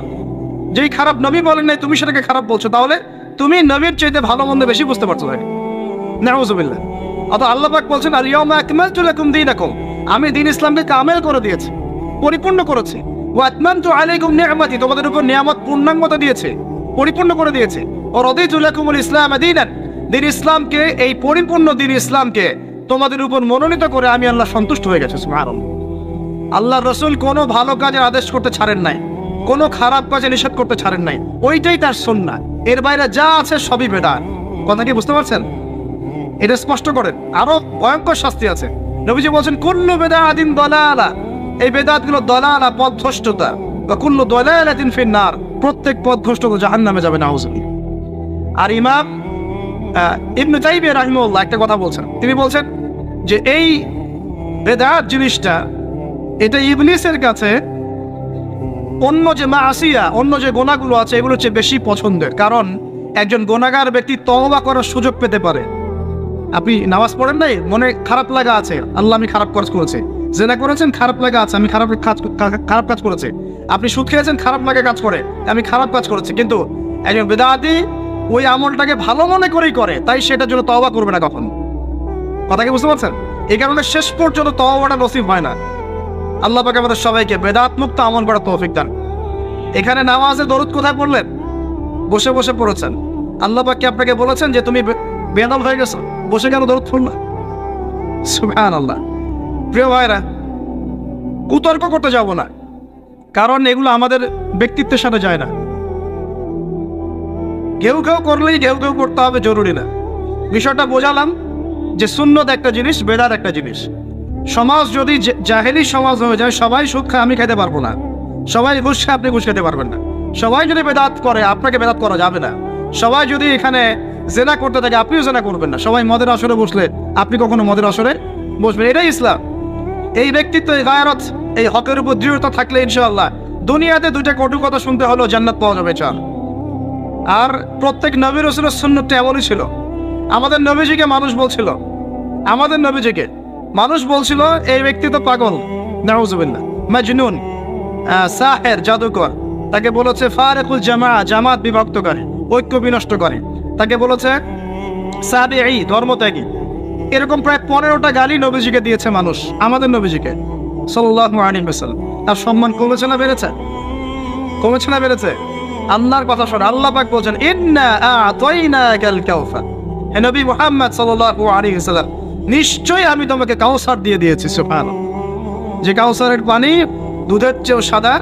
যেই খারাপ নবী বলেন নাই তুমি সেটাকে খারাপ বলছো, তাহলে তুমি নবীর চাইতে ভালো মন্দ বেশি বুঝতে পারছো না, নাউজুবিল্লাহ। অত আল্লাহ পাক বলছেন আল ইয়াউমা আকমালতু লাকুম দীনাকুম, আমি দ্বীন ইসলামকে কামেল করে দিয়েছি, পরিপূর্ণ করেছি। ওয়া আতমামতু আলাইকুম নি'মাতি, তোমাদের উপর নিয়ামত পূর্ণাঙ্গতা দিয়েছে, পরিপূর্ণ করে দিয়েছে। ও রাদিতু লাকুমুল ইসলাম দীনান, দ্বীন ইসলামকে, এই পরিপূর্ণ দ্বীন ইসলামকে তোমাদের উপর মনোনীত করে আমি আল্লাহ সন্তুষ্ট হয়ে গেছি। সুবহানাল্লাহ। আল্লাহর রাসূল কোনো ভালো কাজের আদেশ করতে ছাড়েন নাই, কোনো খারাপ কাজে নিষেধ করতে ছাড়েন নাই, ওইটাই তার সুন্নাহ। এর বাইরে যা আছে সবই বেদাত। কথা কি বুঝতে পারছেন? এটা স্পষ্ট করেন, আরো ভয়ঙ্কর শাস্তি আছে। নবীজি বলছেন কুল্লু বিদআতিন দালালা, এই বেদাতগুলো দালালা, পথভ্রষ্টতা, বা কুল্লু দালালাতিন ফিন্নার, প্রত্যেক পথভ্রষ্টতা জাহান্নামে যাবে, নাউজুবিল্লাহ। আর ইমাম ইবনে তাইমিয়া রাহিমাহুল্লাহ একটা কথা বলছেন, তিনি বলছেন যে এই বেদাত জিনিসটা, এটা ইবলিসের কাছে অন্য যে মাসিয়া, অন্য যে গুনাহগুলো আছে এগুলো হচ্ছে বেশি পছন্দের। কারণ একজন গুনাহগার ব্যক্তি তওবা করার সুযোগ পেতে পারে। আপনি নামাজ পড়েন নাই, মনে খারাপ লাগা আছে, আল্লাহ আমি খারাপ কাজ করেছি, জেনা করেছেন, খারাপ লাগা আছে, আমি খারাপ কাজ করেছি, আপনি সুদ খেয়েছেন, খারাপ লাগা কাজ করে, আমি খারাপ কাজ করেছি। কিন্তু একজন বেদাতি ওই আমলটাকে ভালো মনে করেই করে, তাই সেটার জন্য তওবা করবে না কখন। কথা কি বুঝতে পারছেন? এই কারণে শেষ পর্যন্ত তওবাটা নসিব হয় না। আল্লাহ পাক আমাদের সবাইকে বেদাত মুক্ত আমল করার তৌফিক দান। এখানে নামাজে দরুদ কোথায় পড়লেন? বসে বসে পড়েছেন। আল্লাহ পাক কি আপনাকে বলেছেন যে তুমি বেয়াদব হয়ে গেছো, বসে কেন দরুদ পড়লা? সুবহানাল্লাহ। প্রিয় ভাইরা, কুতর্ক করতে যাব না, কারণ এগুলো আমাদের ব্যক্তিত্বের সাথে যায় না। কেউ কেউ করলেই কেউ কেউ করতে হবে জরুরি না। বিষয়টা বোঝালাম যে সুন্নত একটা জিনিস, বেদাত একটা জিনিস। সমাজ যদি জাহেলি সমাজ হয়ে যায়, সবাই সুদ খায় আমি খাইতে পারবো না, সবাই ঘুষ খায় আপনি ঘুষ খেতে পারবেন না, সবাই যদি বেদাত করে আপনাকে বেদাত করা যাবে না, সবাই যদি এখানে জেনা করতে থাকে আপনিও জেনা করবেন না, সবাই মদের আসরে বসলে আপনি কখনো মদের আসরে বসবেন। এটাই ইসলাম। এই ব্যক্তিত্ব, এই গায়রত, এই হকের উপর দৃঢ়তা থাকলে ইনশাআল্লাহ দুনিয়াতে দুইটা কটু কথা শুনতে হলেও জান্নাত পাওয়া যাবে। চার আর প্রত্যেক নবী রাসূলের সুন্নাতটা এমনই ছিল। আমাদের নবীজিকে মানুষ বলছিল, আমাদের নবীজিকে মানুষ বলছিল এই ব্যক্তি তো পাগল, নাউজুবিল্লাহ, মাজনুন, সাহের, জাদুকর। তাকে বলেছে ফারিকুল জামা, জামাত বিভক্ত করে, ঐক্য বিনষ্ট করে। তাকে বলেছে সাবিঈ, ধর্মত্যাগী। এরকম প্রায় 15টা গালি নবীজিকে দিয়েছে মানুষ, আমাদের নবীজিকে সাল্লাল্লাহু আলাইহি ওয়াসাল্লাম। তার সম্মান কমেছে না বেড়েছে? কমেছে না বেড়েছে? আল্লাহর কথা শোনো, আল্লাহ পাক বলছেন ইন্না আ'তাইনাকাল কাউসার। হে নবী মুহাম্মদ সাল্লাল্লাহু আলাইহি ওয়াসাল্লাম, নিশ্চয়ই আমি তোমাকে কাউসার দিয়ে দিয়েছি। সুবহানাল্লাহ। যে কাউসারের পানি দুধের চেয়েও সাদা,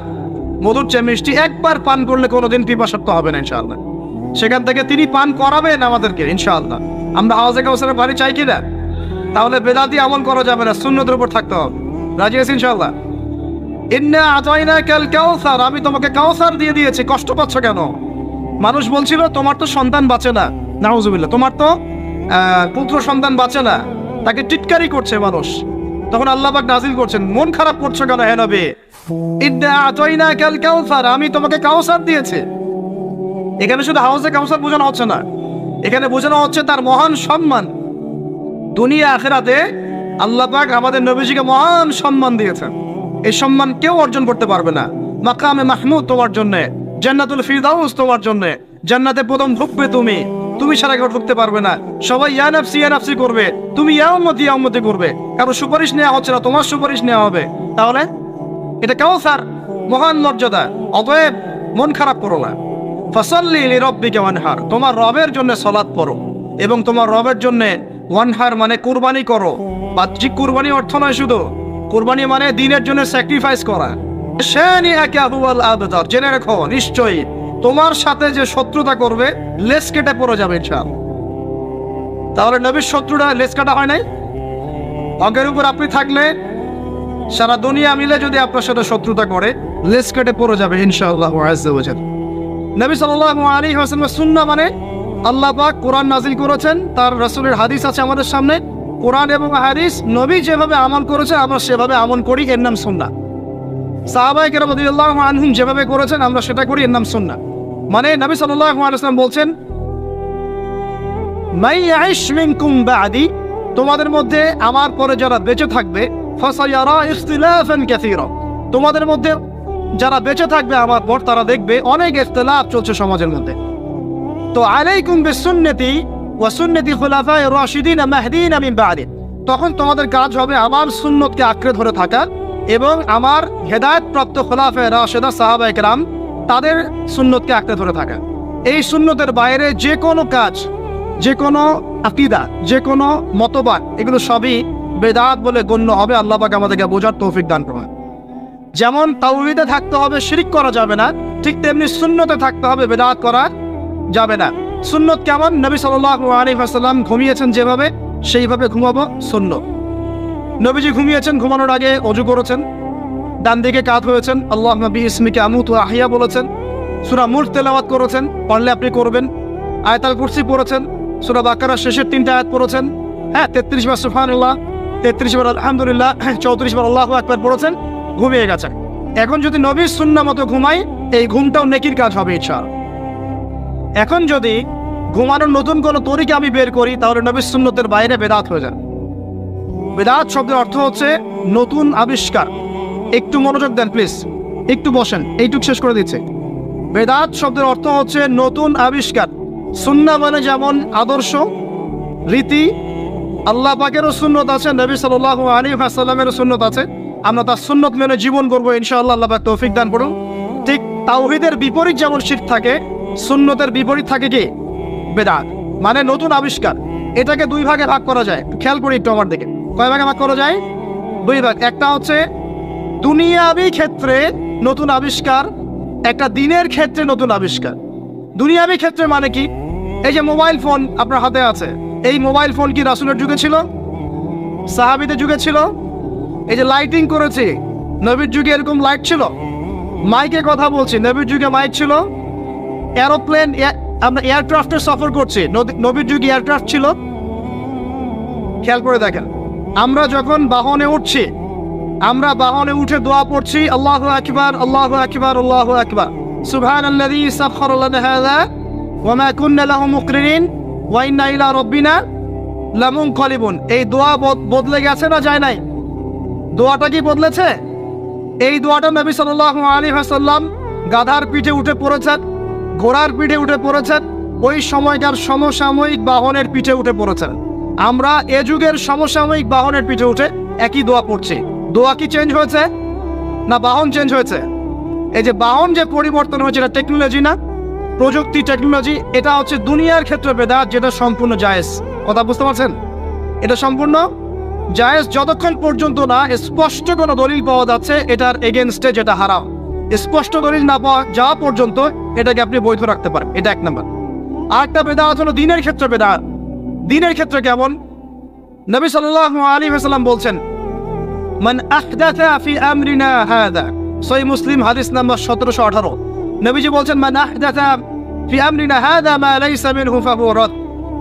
মধুর চেয়ে মিষ্টি, একবার পান করলে কোনোদিন পিপাসার্ত হবে না ইনশাআল্লাহ। সেখান থেকে তিনি পান করাবেন আমাদেরকে ইনশাআল্লাহ। আমরা হাউজে কাউসারের পানি চাই কিনা? তাহলে বেদাতি আমল করা যাবে না, সুন্নতের উপর থাকতে হবে। রাজি আছি ইনশাআল্লাহ? ইন্না আ'তাইনাকাল কাউসার, আমি তোমাকে কাউসার দিয়ে দিয়েছি। কষ্ট পাচ্ছ কেন? মানুষ বলছিল তোমার তো সন্তান বাঁচে না, নাউজুবিল্লাহ, তোমার তো পুত্র সন্তান বাঁচে না, তাকে টিটকারি করছে মানুষ। তখন আল্লাহ পাক নাজিল করছেন, মন খারাপ করছো কেন হে নবী? ইন্না আ'তাইনাকাল কাউসার, আমি তোমাকে কাউসার দিয়েছি। এখানে শুধু হাউজে কাউসার বোঝানো হচ্ছে না, এখানে বোঝানো হচ্ছে তার মহান সম্মান। দুনিয়া আখিরাতে আল্লাহ পাক আমাদের নবীজিকে মহান সম্মান দিয়েছেন। এই সম্মান কেউ অর্জন করতে পারবে না। মাকামে মাহমুদ তোমার জন্যে, জান্নাতুল ফিরদাউস তোমার জন্যে, জান্নাতে প্রথম ঢুকবে তুমি, তুমি সারা কেউ ঢুকতে পারবে না। সবাই ইয়া নাফসি করবে, তুমি ইয়া উম্মতি করবে। কারো সুপারিশ নেওয়া হচ্ছে না, তোমার সুপারিশ নেওয়া হবে। তাহলে এটা কাউসার, মহান মর্যাদা। অতএব মন খারাপ করো না। ফাসাল্লি লিরাব্বিকা ওয়ানহার, তোমার রবের জন্য সালাত পড়ো এবং তোমার রবের জন্য ওয়ানহার মানে কুরবানি করো। বাহ্যিক কুরবানি অর্থ নয় শুধু, কুরবানি মানে দিনের জন্য স্যাক্রিফাইস করা। শানিআকা হুয়াল আবতার, জেনে রাখো নিশ্চয়ই তোমার সাথে যে শত্রুতা করবে লেজ কেটে পড়ে যাবে ইনশাআল্লাহ। তাহলে নবীর শত্রুটা লেজ কাটা হয় নাই? হকের উপর আপনি থাকলে সারা দুনিয়া মিলে যদি আপনার সাথে শত্রুতা করে লেজ কেটে পড়ে যাবে ইনশাআল্লাহ আযজা ওয়া জাল। নবী সাল্লাল্লাহু আলাইহি ওয়াসাল্লামের সুন্নাহ মানে আল্লাহ পাক কোরআন নাজিল করেছেন, তার রাসূলের হাদিস আছে আমাদের সামনে। কোরআন এবং হাদিস, নবী যেভাবে আমল করেছেন আমরা সেভাবে আমল করি, এর নাম সুন্নাহ। সাহাবায়ে কেরাম রাদিয়াল্লাহু আনহুম যেভাবে করেছেন আমরা সেটা করি, এর নাম সুন্নাহ। মানে নবী সাল্লাল্লাহু আলাইহি ওয়াসাল্লাম বলছেন মাই ইয়াইশ মিনকুম বা'দি, তোমাদের মধ্যে আমার পরে যারা বেঁচে থাকবে, ফাসায়ারা ইখতিলাফান কাসীরা, তোমাদের মধ্যে যারা বেঁচে থাকবে আমার পর তারা দেখবে অনেক ইখতিলাফ চলছে সমাজের মধ্যে। তো আলাইকুম বিসুন্নতি ওয়া সুন্নতি খুলাফায়ে রাশিদিন মাহদিন মিন বা'দি, তখন তোমাদের কাজ হবে আমার সুন্নতকে আঁকড়ে ধরে থাকা এবং আমার হেদায়েতপ্রাপ্ত খুলাফায়ে রাশিদা সাহাবায়ে কেরাম তাদের সুন্নতকে আঁকড়ে ধরে থাকা। এই সুন্নতের বাইরে যে কোনো কাজ, যে কোনো আকীদা, যে কোনো মতবাদ, এগুলো সবই বেদাত বলে গণ্য হবে। আল্লাহ পাক আমাদেরকে বোঝার তৌফিক দান করুন। যেমন তাওহীদে থাকতে হবে, শিরক করা যাবে না, ঠিক তেমনি সুন্নতে থাকতে হবে, বেদাত করা যাবে না। সুন্নত কেমন? নবী সাল্লাল্লাহু আলাইহি ওয়াসাল্লাম ঘুমিয়েছেন যেভাবে, সেইভাবে ঘুমাবো সুন্নত। নবীজি ঘুমিয়েছেন, ঘুমানোর আগে ওযু করেছেন, ডান দিকে কাত হয়েছেন, আল্লাহুম্মা বিইসমিকা আমুতু ওয়া আহইয়া বলেছেন, সূরা মুলক তেলাওয়াত করেছেন, পারলে আপনি করবেন। আয়াতুল কুরসি পড়েছেন, সূরা বাকারার শেষের 3টা আয়াত পড়েছেন, 33 বার সুবহানাল্লাহ, 33 বার আলহামদুলিল্লাহ, 34 বার আল্লাহু আকবার পড়েছেন, ঘুমিয়ে গেছেন। এখন যদি নবীর সুন্নাহ মতো ঘুমাই, এই ঘুমটাও নেকির কাজ হবে ইনশাআল্লাহ। এখন যদি ঘুমানোর নতুন কোনো তরিকা আমি বের করি তাহলে নবীর সুন্নতের বাইরে বেদাত হয়ে যায়। বেদাত শব্দের অর্থ হচ্ছে নতুন আবিষ্কার। একটু মনোযোগ দেন প্লিজ, একটু বসেন, এইটুক শেষ করে দিচ্ছে। বেদাত শব্দের অর্থ হচ্ছে নতুন আবিষ্কার। সুন্নাহ মানে যেমন আদর্শ, রীতি, আল্লাহ পাকেরও সুন্নত আছে, নবী সাল্লাল্লাহু আলাইহি ওয়াসাল্লামেরও সুন্নত আছে। আমরা তার সুন্নত মেনে জীবন করবো ইনশাআল্লাহ। আল্লাহ পাক তৌফিক দান করুন। ঠিক তাওহীদের বিপরীত যেমন শিরক থাকে, সুন্নতের বিপরীত থাকে কি? বেদাত, মানে নতুন আবিষ্কার। এটাকে দুই ভাগে ভাগ করা যায়। খেয়াল করি একটু আমার দিকে, কয় ভাগে ভাগ করা যায়? দুই ভাগ। একটা হচ্ছে দুনিয়াবি ক্ষেত্রে নতুন আবিষ্কার, একটা দিনের ক্ষেত্রে নতুন আবিষ্কার। দুনিয়াবি ক্ষেত্রে মানে কি? এই যে মোবাইল ফোন আপনার হাতে আছে, এই মোবাইল ফোন কি রাসূলের যুগে ছিল? সাহাবীদের যুগে ছিল? এই যে লাইটিং করেছে, নবীর যুগে এরকম লাইট ছিল? মাইকে কথা বলছি, নবীর যুগে মাইক ছিল? এরোপ্লেন, আমরা এয়ারক্রাফটে সফর করছি, নবীর যুগে এয়ারক্রাফট ছিল? খেয়াল করে দেখেন, আমরা যখন বাহনে উঠছি, আমরা বাহনে উঠে দোয়া পড়ছি, আল্লাহু আকবার আল্লাহু আকবার আল্লাহু আকবার, সুবহানাল্লাযী সাখখারা লানা হাযা ওয়া মা কুন্না লাহু মুকরিনিন ওয়া ইন্না ইলা রাব্বিনা লামুনকালিবুন। এই দোয়া বদলে গেছে না যায় নাই? দোয়াটা কি বদলেছে? এই দোয়াটা নবী সাল্লাল্লাহু আলাইহি ওয়াসাল্লাম গাধার পিঠে উঠে পড়েছেন, ঘোড়ার পিঠে উঠে পড়েছেন, ওই সময়কার সমসাময়িক বাহনের পিঠে উঠে পড়েছেন। আমরা এ যুগের সমসাময়িক বাহনের পিঠে উঠে একই দোয়া পড়ছি। দোয়া কি চেঞ্জ হয়েছে না বাহন চেঞ্জ হয়েছে? এই যে বাহন যে পরিবর্তন হয়েছে, এটা টেকনোলজি না, প্রযুক্তি, টেকনোলজি। এটা হচ্ছে দুনিয়ার ক্ষেত্রে বেদাত, যেটা সম্পূর্ণ জায়েজ। কথা বুঝতে পারছেন? এটা সম্পূর্ণ জায়েজ যতক্ষণ পর্যন্ত না স্পষ্ট কোনো দলিল পাওয়া যাচ্ছে এটার এগেনস্টে, যেটা হারাম। স্পষ্ট দলিল না পাওয়া যাওয়া পর্যন্ত এটাকে আপনি বৈধ রাখতে পারেন। এটা এক নাম্বার। আরেকটা বেদাত হলো দিনের ক্ষেত্রে বেদাত। দিনের ক্ষেত্রে কেমন? নবী সাল্লাল্লাহু আলাইহি ওয়াসাল্লাম বলছেন, মান আহদাথা ফি আমরিনা হাযা, সহিহ মুসলিম হাদিস নাম্বার 1718। নবীজি বলছেন, মান আহদাথা ফি আমরিনা হাযা মা লাইসা মিনহু ফাহুয়া রাদ।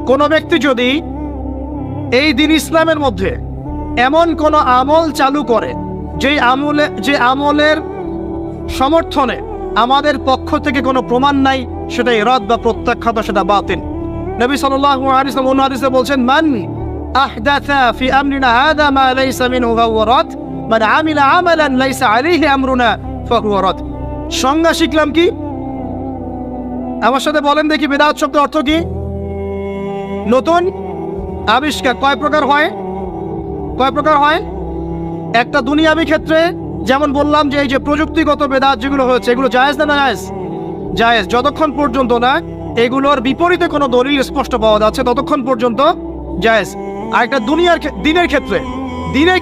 কোন ব্যক্তি যদি এই দিন ইসলামের মধ্যে এমন কোন আমল চালু করে যে আমলের সমর্থনে আমাদের পক্ষ থেকে কোনো প্রমাণ নাই, সেটাই রদ বা প্রত্যাখ্যাত, সেটা বাতিল। নবী সাল্লাল্লাহু আলাইহি ওয়াসাল্লাম অন্য হাদিসে বলছেন, মান আহদাথা ফি আমরিনা হাযা মা লাইসা মিনহু ফাহুয়া রাদ, মান আমিলা আমালান লাইসা আলাইহি আমরুনা ফাহুয়া রাদ। সংজ্ঞা শিখলাম কি? আমার সাথে বলেন দেখি, বিদআত শব্দের অর্থ কি? নতুন আবিষ্কার। কয় প্রকার হয়? কয় প্রকার হয়? একটা দুনিয়াবি ক্ষেত্রে, যেমন বললাম যে এই যে প্রযুক্তিগত বেদাত যেগুলো হয়েছে, এগুলো জায়েজ না জায়েজ? জায়েজ। যতক্ষণ পর্যন্ত না এগুলোর বিপরীতে কোনো দলিল স্পষ্ট পাওয়া যাচ্ছে ততক্ষণ পর্যন্ত জায়েজ। আর একটা দিনের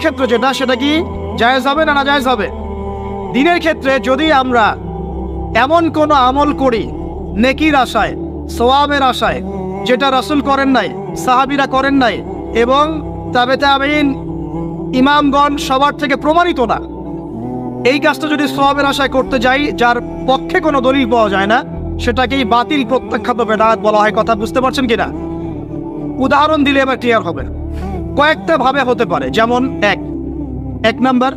ক্ষেত্রে যেটা, সেটা কি জায়েজ হবে না নাজায়েজ হবে? দিনের ক্ষেত্রে যদি আমরা এমন কোনো আমল করি নেকির আশায়, সওয়াবের আশায়, যেটা রাসূল করেন নাই, সাহাবীরা করেন নাই, এবং তাবেঈন ইমামগণ সবার থেকে প্রমাণিত না, এই কাজটা যদি সওয়াবের আশায় করতে যাই, যার পক্ষে কোনো দলিল পাওয়া যায় না, সেটাকেই বাতিল, প্রত্যাখ্যাত বেদাত বলা হয়। কথা বুঝতে পারছেন কিনা? উদাহরণ দিলে এবার ক্লিয়ার হবে। কয়েকটা ভাবে হতে পারে। যেমন এক নাম্বার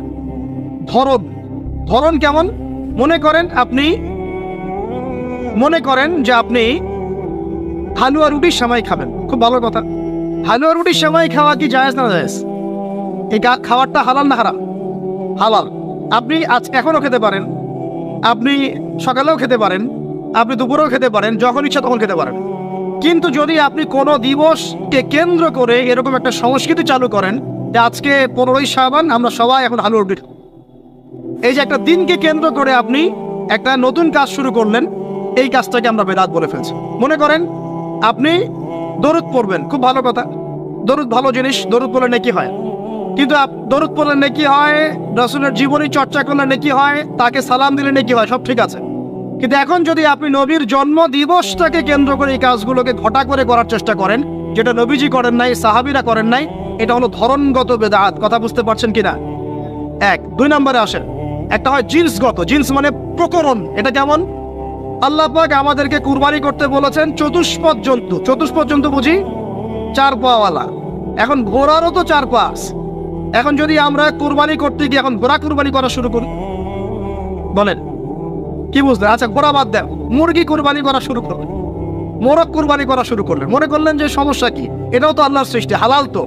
ধরন কেমন? মনে করেন যে আপনি হালুয়া রুটির সেমাই খাবেন, খুব ভালো কথা। হালুয়া রুটির সেমাই খাওয়া কি জায়েজ না জায়েজ? এই খাবারটা হালাল না হারাম? হালাল। আপনি এখনও খেতে পারেন, আপনি সকালেও খেতে পারেন, আপনি দুপুরেও খেতে পারেন, যখন ইচ্ছা তখন খেতে পারেন। কিন্তু যদি আপনি কোনো দিবসকে কেন্দ্র করে এরকম একটা সংস্কৃতি চালু করেন যে আজকে 15ই শাবান, আমরা সবাই এখন হালুয়া রুটি খাবো, এই যে একটা দিনকে কেন্দ্র করে আপনি একটা নতুন কাজ শুরু করলেন, এই কাজটাকে আমরা বেদাত বলে ফেলছি। মনে করেন আপনি দরুদ পড়বেন, খুব ভালো কথা, দরুদ ভালো জিনিস, দরুদ পড়লে নেকি হয়। কিন্তু দরুদ পড়লে নেকি হয়, রাসূলের জীবনী চর্চা করলে নেকি হয়, তাকে সালাম দিলে নেকি হয়, সব ঠিক আছে। কিন্তু এখন যদি আপনি নবীর জন্ম দিবসটাকে কেন্দ্র করে এই কাজগুলোকে ঘটা করে করার চেষ্টা করেন, যেটা নবীজি করেন নাই, সাহাবীরা করেন নাই, এটা হলো ধরনগত বেদাত। কথা বুঝতে পারছেন কিনা? দুই নম্বরে আসেন, একটা হয় জিন্সগত। জিন্স মানে প্রকরণ। এটা কেমন? আল্লাহ পাক আমাদেরকে কুরবানি করতে বলেছেন চতুষ্পদ জন্তু। চতুষ্পদ জন্তু বুঝি 4 পাওয়ালা। এখন ঘোড়ারও তো 4 পা আছে। এখন যদি আমরা কুরবানি করতে গিয়ে এখন ঘোড়া কুরবানি করা শুরু করি, বলেন কি বুঝলেন? আচ্ছা, ঘোড়া বাদ দেন, মুরগি কুরবানি করা শুরু করলেন, মোরগ কুরবানি করা শুরু করলেন, মনে করলেন যে সমস্যা কি, এটাও তো আল্লাহর সৃষ্টি, হালাল তো,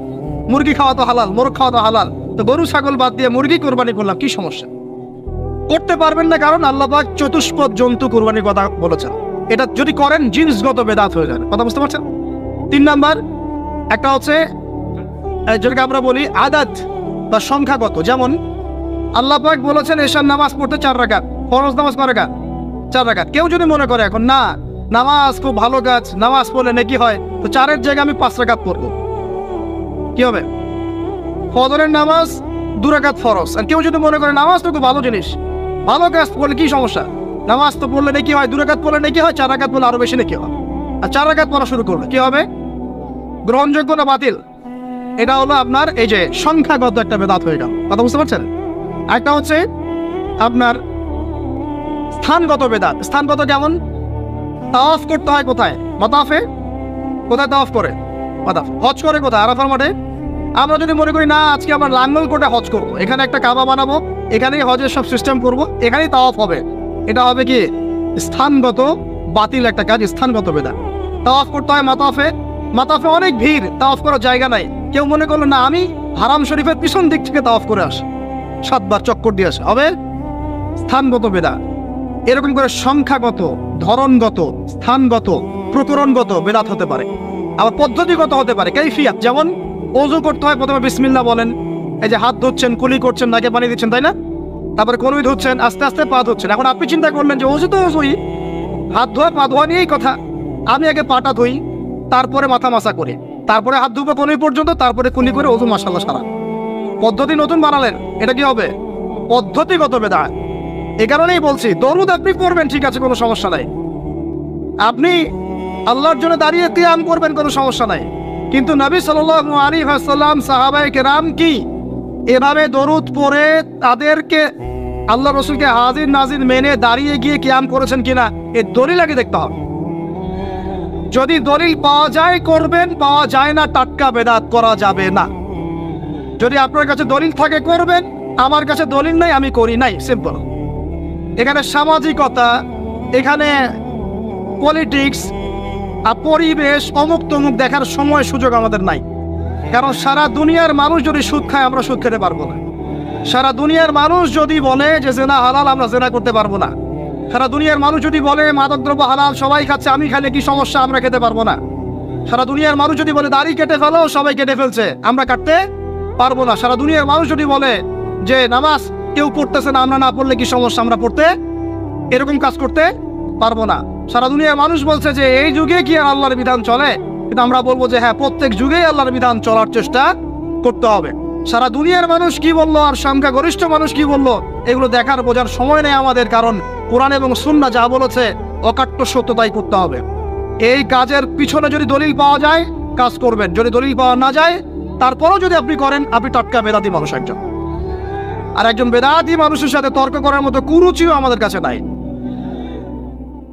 মুরগি খাওয়া তো হালাল, মোরগ খাওয়া তো হালাল, তো গরু ছাগল বাদ দিয়ে মুরগি কুরবানি করলাম, কি সমস্যা? করতে পারবেন না, কারণ আল্লাহ পাক চতুষ্পদ জন্তু কুরবানির কথা বলেছেন। এটা যদি করেন জিন্সগত বেদাত হয়ে যাবে। কথা বুঝতে পারছেন? 3 নাম্বার, একটা হচ্ছে যেটাকে আমরা বলি আদাত বা সংখ্যাগত। যেমন আল্লাহ পাক বলেছেন এশার নামাজ পড়তে 4 রাকাত, ফরজ নামাজ কয় রাকাত? 4 রাকাত। কেউ যদি মনে করে এখন না নামাজ খুব ভালো কাজ, নামাজ পড়লে নেকি হয়, তো 4-এর জায়গায় আমি 5 রাকাত পড়বো, কি হবে? ফজরের নামাজ 2 রাকাত ফরজ। আর কেউ যদি মনে করে নামাজ তো খুব ভালো জিনিস, ভালো কাজ পড়লে কি সমস্যা, নামাজ তো পড়লে নেকি হয়, 2 রাকাত পড়লে নেকি হয়, 4 রাকাত পড়লে আরো বেশি নেকি হয়, আর 4 রাকাত পড়া শুরু করলে কি হবে? গ্রহণযোগ্য না বাতিল? এটা হলো আপনার এই যে সংখ্যাগত একটা বেদাত হয়ে গেল। কথা বুঝতে পারছেন? একটা হচ্ছে আপনার স্থানগত বেদাত। স্থানগত কেমন? তাওয়াফ করতে হয় কোথায়? মাতাফে। কোথায় তাওয়াফ করে? মাতাফ। হজ করে কোথায়? আরাফার মাঠে। আমরা যদি মনে করি না আজকে আমরা লাঙ্গল কোটে হজ করবো, এখানে একটা কাবা বানাবো, এখানেই হজের সব সিস্টেম করব, এখানেই তাওয়াফ হবে, এটা হবে কি স্থানগত বাতিল একটা কাজ, স্থানগত বেদাত। তাওয়াফ করতে হয় মাতাফে। মাতাফে অনেক ভিড়, তাওয়াফ করার জায়গা নাই। কেউ মনে করলো না আমি হারাম শরীফের পিছন দিক থেকে তাওয়াফ করে আসি, 7 বার চক্কর দিয়ে আসে, হবে স্থানগত বেদাত। এরকম করে সংখ্যাগত, ধরনগত, স্থানগত, প্রকরণগত বেদাত হতে পারে। আবার পদ্ধতিগত হতে পারে, কাইফিয়াত। যেমন ওযু করতে হয়, প্রথমে বিসমিল্লাহ বলেন, এই যে হাত ধুচ্ছেন, কুলি করছেন, নাকে পানি দিচ্ছেন, তাই না? তারপরে কনুই ধুচ্ছেন, আস্তে আস্তে পা ধুচ্ছেন। এখন আপনি চিন্তা করলেন যে ওযু তো ওযুই, হাত ধোয়া পা ধোয়া নিয়েই কথা, আমি আগে পাটা ধুই, তারপরে মাথা মাসা করি, তারপরে হাত ধুবো কনুই পর্যন্ত, তারপরে কুলি করে ওযু মাশাআল্লাহ সারা। পদ্ধতি নতুন বানালেন, এটা কি হবে? পদ্ধতিগত বেদাত। এই কারণেই বলছি দরুদ আপনি পড়বেন, ঠিক আছে, কোনো সমস্যা নাই। আপনি আল্লাহর জন্য দাঁড়িয়ে কিয়াম করবেন, কোনো সমস্যা নাই। কিন্তু নবী সাল্লাল্লাহু আলাইহি ওয়াসাল্লাম, সাহাবায়ে কেরাম কি এভাবে দরুদ পড়ে তাদেরকে আল্লাহ রসুলকে হাজির নাজির মেনে দাঁড়িয়ে গিয়ে কিয়াম করেছেন কিনা, এর দলিল আগে দেখতে হবে। যদি দলিল পাওয়া যায় করবেন, পাওয়া যায় না টাটকা বেদাত করা যাবে না। যদি আপনার কাছে দলিল থাকে করবেন, আমার কাছে দলিল নাই আমি করি নাই, সিম্পল। এখানে সামাজিকতা, এখানে পলিটিক্স আর পরিবেশ, অমুক তমুক দেখার সময় সুযোগ আমাদের নাই। কারণ সারা দুনিয়ার মানুষ যদি সুদ খায়, আমরা সুদ খেতে পারবো না। সারা দুনিয়ার মানুষ যদি বলে যে জেনা হালাল, আমরা জেনা করতে পারবো না। সারা দুনিয়ার মানুষ যদি বলে মাদকদ্রব্য হালাল, সবাই খাচ্ছে, আমি খাইলে কি সমস্যা, আমরা খেতে পারবো না। সারা দুনিয়ার মানুষ যদি বলে দাড়ি কেটে ফেলো, সবাই কেটে ফেলছে, আমরা কাটতে পারবো না। সারা দুনিয়ার মানুষ যদি বলে যে নামাজ কেউ পড়তেছে না, আমরা না পড়লে কি সমস্যা, আমরা পড়তে এরকম কাজ করতে পারবো না। সারা দুনিয়ার মানুষ বলছে যে এই যুগে কি আর আল্লাহর বিধান চলে, কিন্তু আমরা বলবো যে হ্যাঁ, প্রত্যেক যুগেই আল্লাহর বিধান চলার চেষ্টা করতে হবে। সারা দুনিয়ার মানুষ কি বললো আর সংখ্যাগরিষ্ঠ মানুষ কি বললো, এগুলো দেখার বোঝার সময় নেই আমাদের। কারণ কোরআন এবং সুন্নাহ যা বলেছে অকাট্য সত্যতাই করতে হবে। এই কাজের পিছনে যদি দলিল পাওয়া যায় কাজ করবেন, যদি দলিল পাওয়া না যায় তারপরও যদি আপনি করেন, আপনি টাটকা বেদাতি মানুষ একজন। আর একজন বেদাতি মানুষের সাথে তর্ক করার মতো কুরুচিও আমাদের কাছে নাই।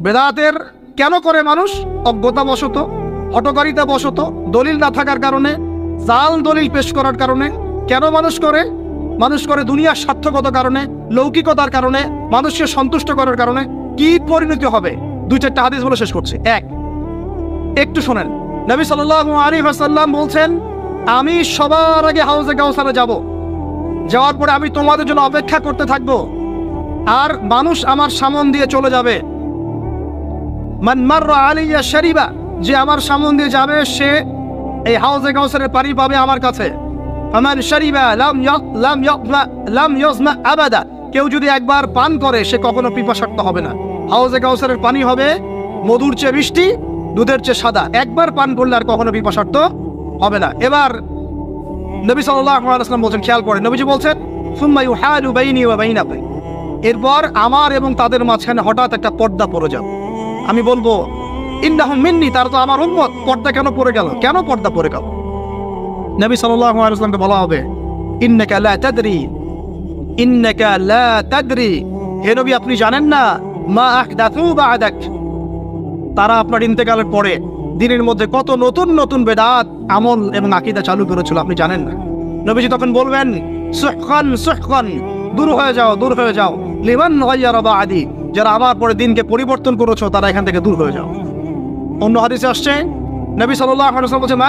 বেদাতের কেন করে মানুষ? অজ্ঞতাবশত, হঠকারিতাবশত, দলিল না থাকার কারণে, জাল দলিল পেশ করার কারণে। কেন মানুষ করে? মানুষ করে দুনিয়ার স্বার্থগত কারণে, লৌকিকতার কারণে, মানুষকে সন্তুষ্ট করার কারণে। কি পরিণতি হবে? 2-4টা হাদিস বলে শেষ করছি। একটু শোনেন, নবী সাল্লাল্লাহু আলাইহি ওয়াসাল্লাম বলছেন, আমি সবার আগে হাউজে কাউসারে যাব, যাওয়ার পরে আমি তোমাদের জন্য অপেক্ষা করতে থাকবো, আর মানুষ আমার সামন দিয়ে চলে যাবে। মান মাররা আলাইয়া শারিবা, যে আমার সামন দিয়ে যাবে সে এই হাউজে কাউসারের পানি পাবে আমার কাছে। ফামান শারিবা লাম ইয়াজমা আবাদা, কেউ যদি একবার পান করে সে কখনো পিপাসার্ত হবে না। হাউজে কাউসারের পানি হবে মধুর চেয়ে মিষ্টি, দুধের চেয়ে সাদা। একবার পান করলে আর কখনো পিপাসার্ত হবে না। এবার নবী সাল্লাল্লাহু আলাইহি ওয়াসাল্লাম বলছেন, খেয়াল করেন, নবীজি বলছেন, সুম্মা ইউহালু বাইনি ওয়া বাইনাকুম, এরপর আমার এবং তাদের মাঝখানে হঠাৎ একটা পর্দা পড়ে যাবে। আমি বলবো ইন্নাহুম মিন্নি, তারা তো আমার উম্মত, পর্দা কেন পড়ে গেল? কেন পর্দা পড়ে গেল? নবী সাল্লাল্লাহু আলাইহি ওয়াসাল্লামকে বলা হবে, ইন্নাকা লা তাদরি, ইন্নাকা লা তাদরি, হে নবী আপনি জানেন না, মা আহদাথু বা'দাক, তারা আপনার ইন্তেকালের পরে দিনের মধ্যে কত নতুন নতুন বেদাত, আমল এবং আকীদা চালু করেছিল, আপনি জানেন না। নবীজি তখন বলবেন, সুহকান সুহকান, দূর হয়ে যাও, দূর হয়ে যাও, লিমান গায়্যারা বা'দি, যারা আমার পরে দিনকে পরিবর্তন করেছো তারা এখান থেকে দূর হয়ে যাও। অন্য হাদিসে আসছে, নবী সাল্লাল্লাহু আলাইহি ওয়াসাল্লাম বলেছেন,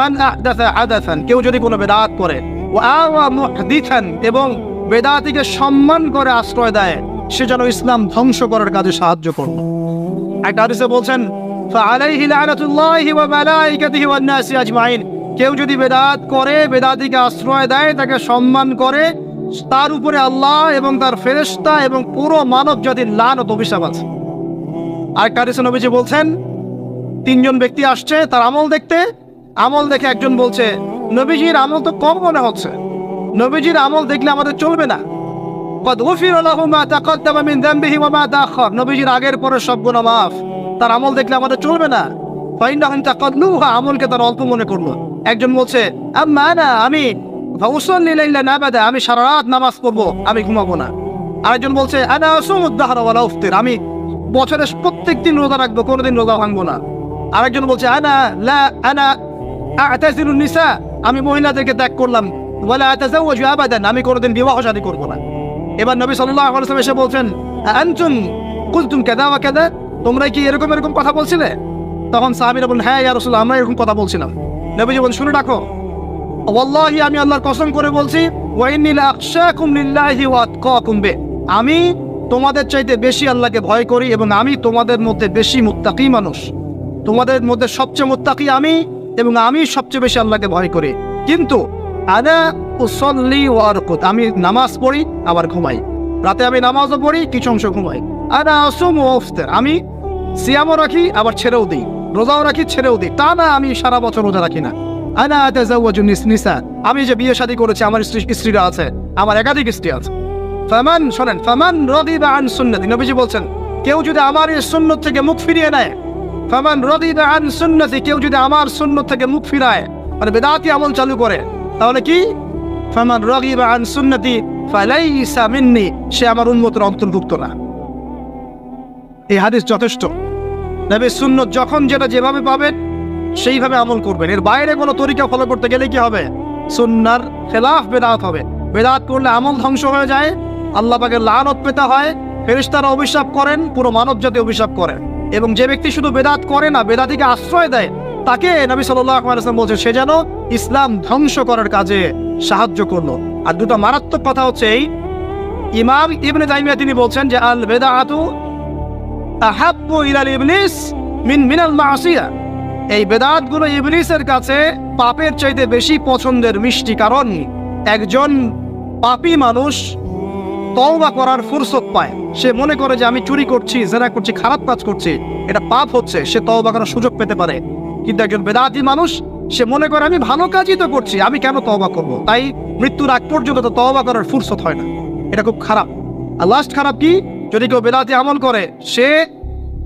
মান আহদাসা হাদাসান, কেউ যদি কোনো বেদাত করে, ওয়া আওয়া মুহদিসান, এবং বেদাতিকে সম্মান করে আশ্রয় দেয়, সে যেন ইসলাম ধ্বংস করার কাজে সাহায্য করবে। একটা হাদিসে বলছেন, ফাআলাইহি লানাতুল্লাহি ওয়া মালাইকাতিহি ওয়ান নাসি আজমাইন, কেউ যদি বেদাত করে, বেদাতিকে আশ্রয় দেয়, তাকে সম্মান করে, তার উপরে আল্লাহ এবং তার ফেরেশতা এবং পুরো মানব জাতির লানত অভিশাপ আছে। আর কারিস নবীজি বলছেন, 3 জন ব্যক্তি আসছে তার আমল দেখতে। আমল দেখে একজন বলছে, নবীজির আমল তো কম মনে হচ্ছে, নবীজির আমল দেখলে আমাদের চলবে না। قد غفر له ما تقدم من ذنبه وما تأخر, নবীজির আগের পরে সব গুনাহ মাফ, তার আমল দেখলে আমাদের চলবে না। ফাইন্নাহুম তাকাল্লুহা, আমলকে তার অল্প মনে করলো। একজন বলছে, আম্মা আনা, আমি ফাউসাল্লি লাইলান আবাদা, আমি সারা রাত নামাজ পড়বো, আমি ঘুমাবো না। আরেকজন বলছে, আনা আসুমুদ দাহরা ওয়ালা উফতির, আমি বছরের প্রত্যেকদিন রোজা রাখবো, কোনোদিন রোজা ভাঙবো না। আরেকজন বলছে, আনা আ'তাজিলুন নিসা, আমি মহিলাদেরকে ত্যাগ করলাম, ওয়ালা আতাজাওয়াজু আবাদান, আমি কোনোদিন বিবাহ শাদী করবো না। এবার নবী সাল্লাল্লাহু আলাইহি ওয়াসাল্লাম এসে বলছেন, আনতুম কুলতুম কাযা ওয়া কাযা, তোমরা কি এরকম এরকম কথা বলছিলে? তখন সাহাবীরা বললেন, হ্যাঁ ইয়া রাসূলুল্লাহ, আমরা এরকম কথা বলছিলাম। নবীজি বলেন, শুনে রাখো, ওয়াল্লাহি, আমি আল্লাহর কসম করে বলছি, ওয়া ইন্নী লা আখশাকুম লিল্লাহি ওয়া আতকাকুম বে, আমি তোমাদের চাইতে বেশি আল্লাহকে ভয় করি এবং আমি তোমাদের মধ্যে বেশি মুত্তাকি মানুষ। তোমাদের মধ্যে সবচেয়ে মুত্তাকি আমি, এবং আমি সবচেয়ে বেশি আল্লাহকে ভয় করি। কিন্তু আনা উসাল্লি ওয়া আরকুদ, আমি নামাজ পড়ি আবার ঘুমাই, রাতে আমি নামাজও পড়ি, কিছু অংশ ঘুমাই। আনা আসুমু ওয়া আফতির, আমি সিয়ামও রাখি আবার ছেড়েও দিই, রোজাও রাখি ছেড়েও দিই, তা না আমি সারা বছর রোজা রাখি না। আনা আতাজাওয়াজু নিসা, আমি যে বিয়ে শাদী করেছি, আমার স্ত্রীরা আছে, আমার একাধিক স্ত্রী আছে। ফামান, শোনেন, ফামান রাদিবা আন সুন্নতি, নবীজি বলছেন, কেউ যদি আমার এই সুন্নত থেকে মুখ ফিরিয়ে নেয়, ফামান রাদিবা আন সুন্নতি, কেউ যদি আমার সুন্নত থেকে মুখ ফিরায়, মানে বেদাতি আমল চালু করে, তাহলে কি? ফামান রাগিবা আন সুন্নতি ফালাইসা মিন্নি, সে আমার উম্মতের অন্তর্ভুক্ত না। এই হাদিস যথেষ্ট। নবীর সুন্নত যখন যেটা যেভাবে পাবেন সেইভাবে আমল করবেন, এর বাইরে কোনো তরিকা ফলো করতে গেলে কি হবে? সুন্নাহর খেলাফ বেদাত হবে। বেদাত করলে আমল ধ্বংস হয়ে যায়, আল্লাহ পাকের লানত পেতে হয়, ফেরেশতারা অভিশাপ করেন, পুরো মানব জাতি অভিশাপ করেন। এবং যে ব্যক্তি শুধু বেদাত করে না, বেদাতিকে আশ্রয় দেয়, তাকে নবী সাল্লাল্লাহু আলাইহি ওয়াসাল্লাম বলছেন, সে যেন ইসলাম ধ্বংস করার কাজে সাহায্য করলো। আর দুটো মারাত্মক কথা হচ্ছে এই, ইমাম ইবনে তাইমিয়া তিনি বলছেন যে আল বেদাআতু আহাব্বু ইলাল ইবলিস মিনাল মাসিয়া, এই বেদাতগুলো ইবলিসের কাছে পাপের চাইতে বেশি পছন্দের মিষ্টি। কারণ একজন পাপী মানুষ তওবা করার ফুরসত পায়, সে মনে করে যে আমি চুরি করছি, জেনা করছি, খারাপ কাজ করছি, এটা পাপ হচ্ছে, সে তওবা করার সুযোগ পেতে পারে। কিন্তু একজন বেদাতি মানুষ, সে মনে করে আমি ভালো কাজই তো করছি, আমি কেন তওবা করব? তাই মৃত্যুর আগ পর্যন্ত তো তওবা করার ফুরসত হয় না। এটা খুব খারাপ। আর লাস্ট খারাপ কি? যদি কেউ বেদাতি আমল করে, সে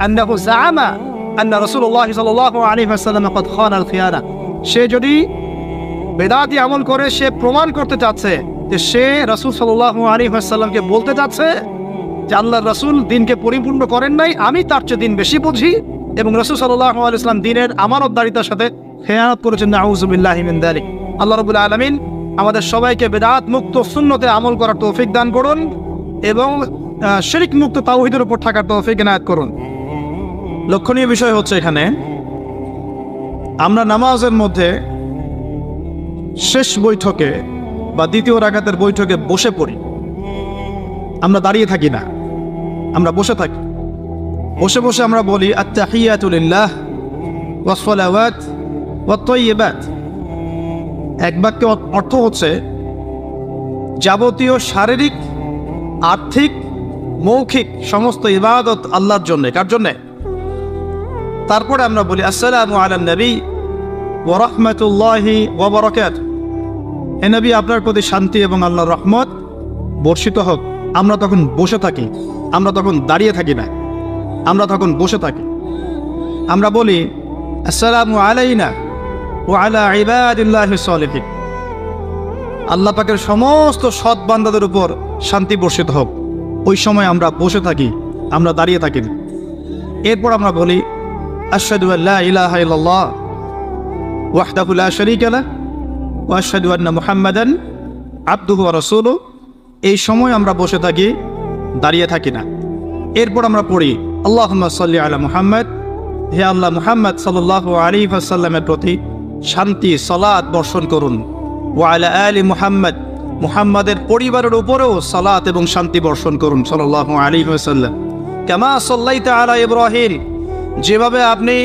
আন্নাহু জাআমা আন্না রাসূলুল্লাহ সাল্লাল্লাহু আলাইহি ওয়াসাল্লাম ক্বাদ খানা আল খিয়ানা, সে যদি বেদাতি আমল করে, সে প্রমাণ করতে চাচ্ছে যে সে রাসূল সাল্লাল্লাহু আলাইহি ওয়াসাল্লামকে বলতে চাচ্ছে যে আল্লাহর রাসূল দিনকে পরিপূর্ণ করেন নাই, আমি তার চেয়ে দিন বেশি বুঝি, এবং রাসূল সাল্লাল্লাহু আলাইহি ওয়াসাল্লাম দিনের আমানতদারিতার সাথে খেয়ানত করেছেন। নাউযু বিল্লাহি মিন যালিক। আল্লাহ রাব্বুল আলামিন আমাদের সবাইকে বেদাত মুক্ত সুন্নতে আমল করার তৌফিক দান করুন এবং শিরক মুক্ত তাওহীদের উপর থাকার তৌফিক এনায়েত করুন। লক্ষণীয় বিষয় হচ্ছে এখানে আমরা নামাজের মধ্যে শেষ বৈঠকে বা দ্বিতীয় রাকাতের বৈঠকে বসে পড়ি, আমরা দাঁড়িয়ে থাকি না, আমরা বসে থাকি। বসে বসে আমরা বলি আত্তাহিয়াতু লিল্লাহ ওয়াস সালাওয়াত ওয়াত তাইয়্যিবাত। এক বাক্যে অর্থ হচ্ছে যাবতীয় শারীরিক, আর্থিক, মৌখিক সমস্ত ইবাদত আল্লাহর জন্য। কার জন্যে? তারপরে আমরা বলি আসসালামু আলান নবী ওয়া রাহমাতুল্লাহি ওয়া বারাকাতুহু, হে নবী আপনার প্রতি শান্তি এবং আল্লাহর রহমত বর্ষিত হোক। আমরা তখন বসে থাকি, আমরা তখন দাঁড়িয়ে থাকি না, আমরা তখন বসে থাকি। আমরা বলি আসসালামু আলাইনা ওয়া আলা ইবাদিল্লাহিস সালিহিন, আল্লাহ পাকের সমস্ত সৎ বান্দাদের উপর শান্তি বর্ষিত হোক। ওই সময় আমরা বসে থাকি, আমরা দাঁড়িয়ে থাকি না। এরপর আমরা বলি আশহাদু আল্লা ইলাহা ইল্লাল্লাহ ওয়াহদাহু লা শারীকা লাহু ওয়া আশহাদু আন্না মুহাম্মাদান আবদুহু ওয়া রাসূলুহু। এই সময় আমরা বসে থাকি, দাঁড়িয়ে থাকি না। এরপর আমরা পড়ি আল্লাহুম্মা সাল্লি আলা মুহাম্মাদ, হে আল্লাহ মুহাম্মদ সাল্লাল্লাহু আলাইহি ওয়াসাল্লামের প্রতি শান্তি সালাত বর্ষণ করুন। ওয়া আলা আলি মুহাম্মদ, মুহাম্মাদের পরিবারের উপরেও সালাত এবং শান্তি বর্ষণ করুন সাল্লাল্লাহু আলাইহি ওয়াসাল্লাম। কামা সাল্লাইতা আলা ইব্রাহিম, যেভাবে আপনি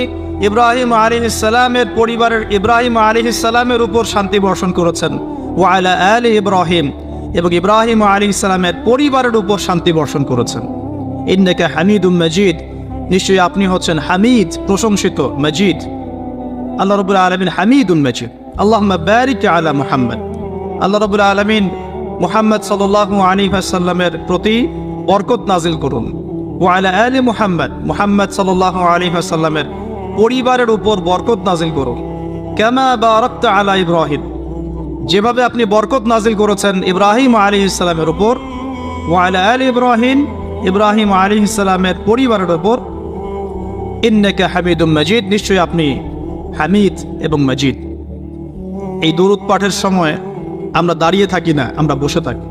ইব্রাহিম আলাইহিস সালামের পরিবারের ইব্রাহিম আলাইহিস সালামের উপর শান্তি বর্ষণ করেছেন, ওয়া আলা আলি ইব্রাহিম, এবং ইব্রাহিম আলাইহিস সালামের পরিবারের উপর শান্তি বর্ষণ করেছেন। ইন্নাকা হামিদুম মাজিদ, নিশ্চয়ই আপনি হচ্ছেন হামিদ, প্রশংসিত, মাজিদ। আল্লাহ রাব্বুল আলামিন হামিদুন মাজিদ। আল্লাহুম্মা বারিক আলা মুহাম্মদ। আল্লাহ রাব্বুল আলামিন মুহাম্মদ সাল্লাল্লাহু আলাইহি ওয়াসাল্লামের প্রতি বরকত নাজিল করুন। ওয়া আলা আলি মুহাম্মদ, মুহাম্মদ সাল্লাল্লাহু আলাইহি ওয়াসাল্লামের পরিবারের উপর বরকত নাজিল করুন। কামা বারাকতা আলা ইব্রাহিম, যেভাবে আপনি বরকত নাজিল করেছেন ইব্রাহিম আলাইহিস সালামের উপর। ওয়া আলা আলি ইব্রাহিম, ইব্রাহিম আলাইহিস সালামের পরিবারের উপর। ইন্নাকা হামিদুম মাজিদ, নিশ্চয়ই আপনি হামিদ এবং মাজিদ। এই দুরূদ পাঠের সময় আমরা দাঁড়িয়ে থাকি না, আমরা বসে থাকি।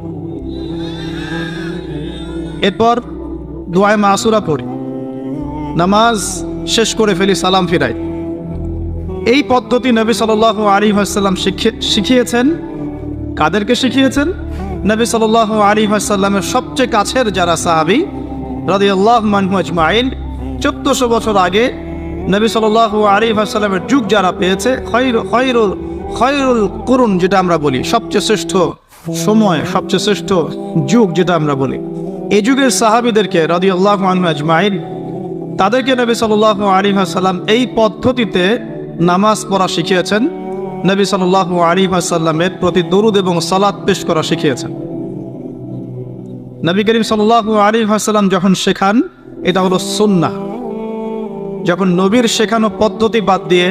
এরপর দোয়ায়ে মাসুরা পড়ি, নামাজ শেষ করে ফেলি, সালাম ফিরাই। এই পদ্ধতি নবী সাল্লাল্লাহু আলাইহি ওয়াসাল্লাম শিখিয়েছেন। কাদেরকে শিখিয়েছেন? নবী সাল্লাল্লাহু আলাইহি ওয়াসাল্লামের সবচেয়ে কাছের যারা সাহাবী রাদিয়াল্লাহু আনহুম আজমাইন, 1400 বছর আগে নবী সাল্লাল্লাহু আলাইহি ওয়াসাল্লামের যুগ যারা পেয়েছে, খয়রুল কুরুন যেটা আমরা বলি, সবচেয়ে শ্রেষ্ঠ সময়, সবচেয়ে শ্রেষ্ঠ যুগ যেটা আমরা বলি, এই যুগের সাহাবীদেরকে রাদিয়াল্লাহু আনহুম আজমাইন, তাদেরকে নবী সাল্লাল্লাহু আলাইহি ওয়াসাল্লাম এই পদ্ধতিতে নামাজ পড়া শিখিয়েছেন। নবী সাল্লাল্লাহু আলাইহি ওয়াসাল্লামের প্রতি দরুদ এবং সালাত পেশ করা শিখিয়েছেন। নবী করিম সাল্লাল্লাহু আলাইহি ওয়াসাল্লাম যখন শেখান, এটা হলো সুন্নাহ। যখন নবীর শেখানো পদ্ধতি বাদ দিয়ে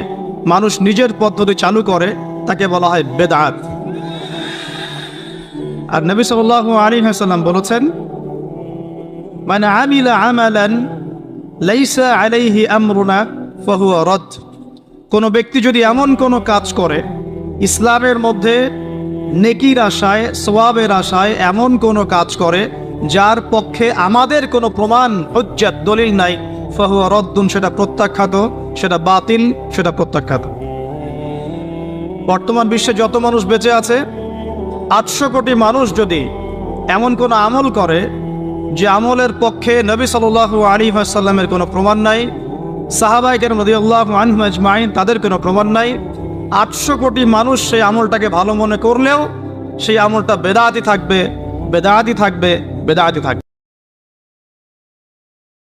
মানুষ নিজের পদ্ধতি চালু করে, তাকে বলা হয় বেদআত। আর নবী সাল্লাল্লাহু আলাইহি ওয়াসাল্লাম বলেছেন, মান আমিলা আমালান লাইসা আলাইহি আমরুনা ফাহুয়া রাদ। কোনো ব্যক্তি যদি এমন কোনো কাজ করে ইসলামের মধ্যে নেকির আশায়, সওয়াবের আশায় এমন কোনো কাজ করে যার পক্ষে আমাদের কোনো প্রমাণ, হুজ্জাত, দলিল নাই, ফাহুয়া রাদ্দুন, সেটা প্রত্যাখ্যাত, সেটা বাতিল, সেটা প্রত্যাখ্যাত। বর্তমান বিশ্বে যত মানুষ বেঁচে আছে, 800 কোটি মানুষ যদি এমন কোনো আমল করে যে আমলের পক্ষে নবী সাল্লাল্লাহু আলাইহি ওয়াসাল্লামের কোনো প্রমাণ নাই, সাহাবায়ে কেরাম রাদিয়াল্লাহু আনহুম আজমাইন তাদের কোনো প্রমাণ নাই, 800 কোটি মানুষ সেই আমলটাকে ভালো মনে করলেও সেই আমলটা বেদাতি থাকবে, বেদাতি থাকবে, বেদাতি থাকবে।